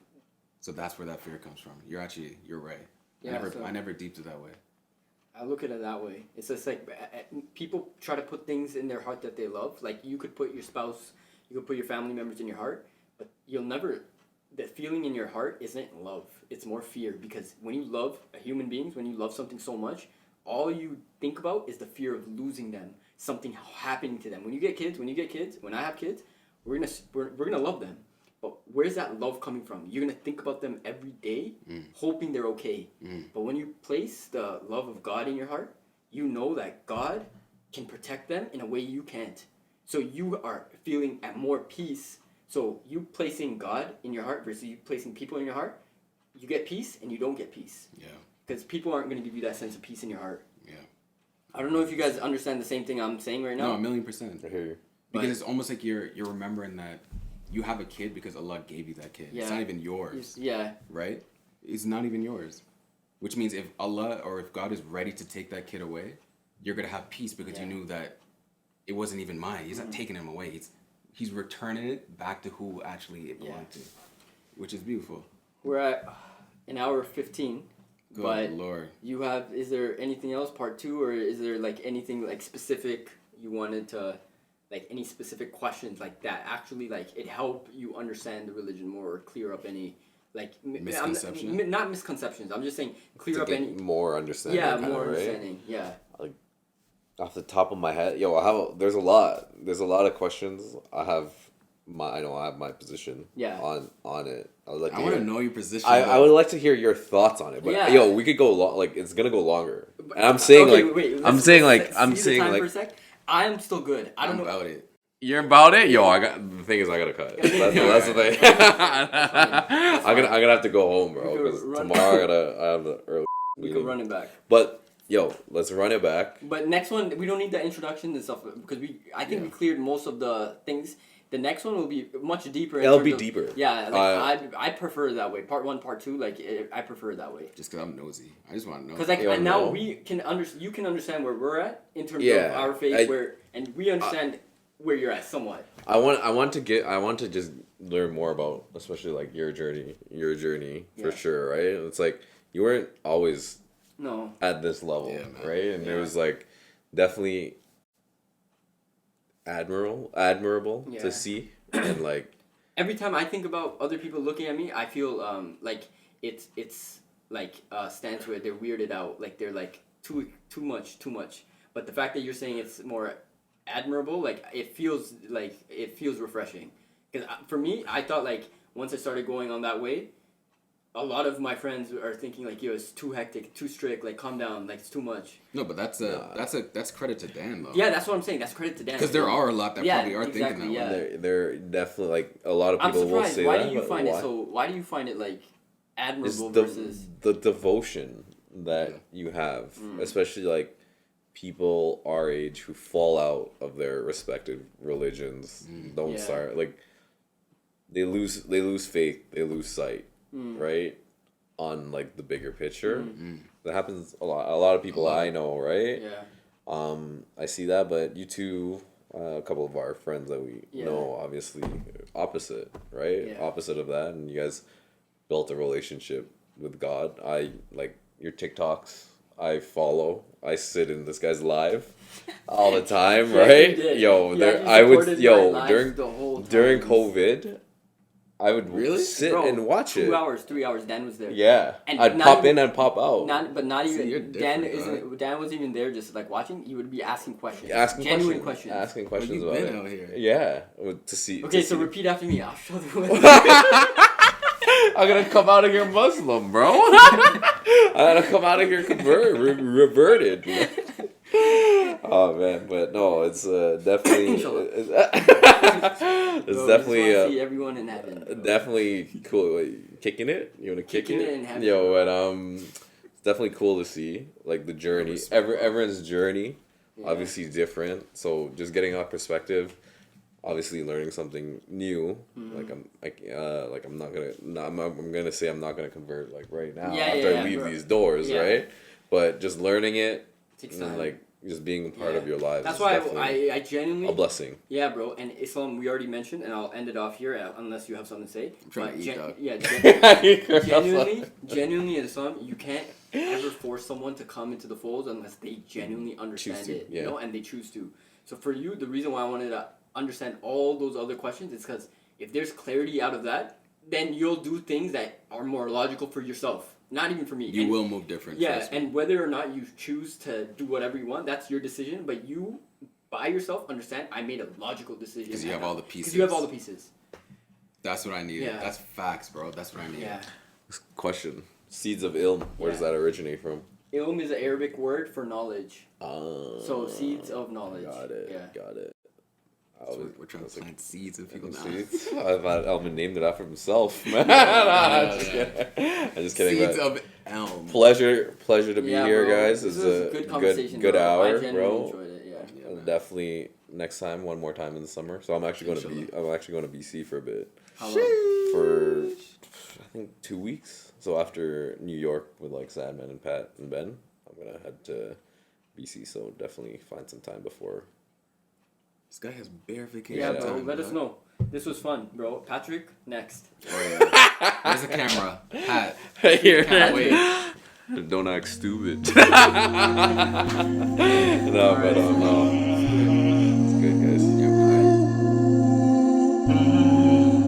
So that's where that fear comes from. You're right. Yeah, I never deeped it that way. I look at it that way. It's just like people try to put things in their heart that they love. Like you could put your spouse, you could put your family members in your heart, but you'll never. The feeling in your heart isn't love. It's more fear, because when you love human beings, when you love something so much, all you think about is the fear of losing them, something happening to them. When I have kids, we're gonna love them. But where's that love coming from? You're gonna think about them every day, hoping they're okay. But when you place the love of God in your heart, you know that God can protect them in a way you can't. So you are feeling at more peace. So you placing God in your heart versus you placing people in your heart, you get peace and you don't get peace. Yeah. Because people aren't gonna give you that sense of peace in your heart. Yeah. I don't know if you guys understand the same thing I'm saying right now. No, 1,000,000%. I hear you. Because it's almost like you're remembering that you have a kid because Allah gave you that kid. Yeah. It's not even yours. Yeah. Right? It's not even yours. Which means if Allah or if God is ready to take that kid away, you're going to have peace because you knew that it wasn't even mine. He's not taking him away. He's returning it back to who actually it belonged to, which is beautiful. We're at an hour 15. Good But Lord. is there anything else, part 2, or is there like anything like specific you wanted to like any specific questions like that actually like it help you understand the religion more or clear up any like misconceptions? not misconceptions. I'm just saying clear To up get any more understanding. yeah kinda, more right? understanding. Yeah. Off the top of my head, there's a lot of questions. I know I have my position Yeah. on it. I would like I to want to hear, know your position. I would like to hear your thoughts on it, but Yeah. we could go like it's gonna go longer. And I'm saying I'm saying for a sec. I'm still good. I don't know about it. You're about it? Yo, the thing is I gotta cut. That's the thing. I'm gonna have to go home, bro, because tomorrow I have an early We meeting. could run it back. But yo, let's run it back. But next one, we don't need the introduction and stuff because I think we cleared most of the things. The next one will be much deeper. It'll be deeper. Yeah, like I prefer it that way. Part 1, part 2, like I prefer it that way. Just because I'm nosy, I just want to know. Because like now you can understand where we're at in terms of our faith, and we understand where you're at somewhat. I want to just learn more about, especially like your journey for sure, right? It's like you weren't always at this level, right? And it was like definitely admirable to see, and like every time I think about other people looking at me, I feel like it's like stand to it. They're weirded out, like they're like too much. But the fact that you're saying it's more admirable, like it feels refreshing. Because for me, I thought like once I started going on that way, a lot of my friends are thinking like, yo, it's too hectic, too strict, like calm down, like it's too much. No, but that's credit to Dan though. Yeah, that's what I'm saying. That's credit to Dan. Because there are a lot that probably are thinking that way. They're definitely like a lot of people will say why that. Do you find it so? Why do you find it like admirable it's versus the devotion that you have, especially like people our age who fall out of their respective religions, don't start like they lose faith, they lose sight, right, on like the bigger picture. That happens a lot. A lot of people I know, right? Yeah. I see that, but you two, a couple of our friends that we know, obviously opposite, right? Yeah. Opposite of that, and you guys built a relationship with God. I like your TikToks. I follow. I sit in this guy's live all the time, right? Yo, during COVID, I would sit and watch 2 hours, 3 hours. Dan was there. Yeah, and I'd pop in and pop out. Not even. Dan wasn't even there, just like watching. He would be asking questions. Genuine questions. Asking questions about it. Out here. Yeah, to see. Okay, so repeat after me. I'll show the I'm gonna come out of here Muslim, bro. I'm gonna come out of here reverted. Oh man, but no, it's definitely see everyone in heaven. Definitely cool. Wait, kicking it? You wanna kick it? In heaven. Yo, and it's definitely cool to see like the journey. Everyone's journey, obviously different. So just getting our perspective. Obviously, learning something new. I'm gonna say I'm not gonna convert like right now after I leave these doors, right? But just learning it, and like just being a part of your lives. That's why I genuinely a blessing. Yeah, bro. And Islam we already mentioned, and I'll end it off here unless you have something to say. I'm trying to eat, dog. Yeah, genuinely in Islam, you can't ever force someone to come into the fold unless they genuinely understand it, you know, and they choose to. So for you, the reason why I wanted to understand all those other questions is because if there's clarity out of that, then you'll do things that are more logical for yourself, not even for me. You will move different. Yeah, and whether or not you choose to do whatever you want, that's your decision. But you, by yourself, understand I made a logical decision. Because you have all the pieces. Because you have all the pieces. That's what I needed. Yeah. That's facts, bro. That's what I needed. Yeah. Question: Seeds of ILM. Where does that originate from? Ilm is an Arabic word for knowledge. So seeds of knowledge. Got it. Yeah. Got it. So we're trying to plant seeds in people now. Seeds? I thought Elman named it after himself. I'm just kidding. Seeds of Elm. Pleasure to be here, bro. guys. This It's was a good conversation. good bro. hour, I genuinely bro. enjoyed it. Yeah. Definitely next time, one more time in the summer. So I'm actually going to BC for a bit. How long? For I think 2 weeks. So after New York with like Sadman and Pat and Ben, I'm gonna head to BC. So definitely find some time before. This guy has bare vacation. Yeah, bro. time, Let us know. This was fun, bro. Patrick, next. Oh, yeah. Where's the camera? Pat. Here. Can't wait. Don't act stupid. No, but no.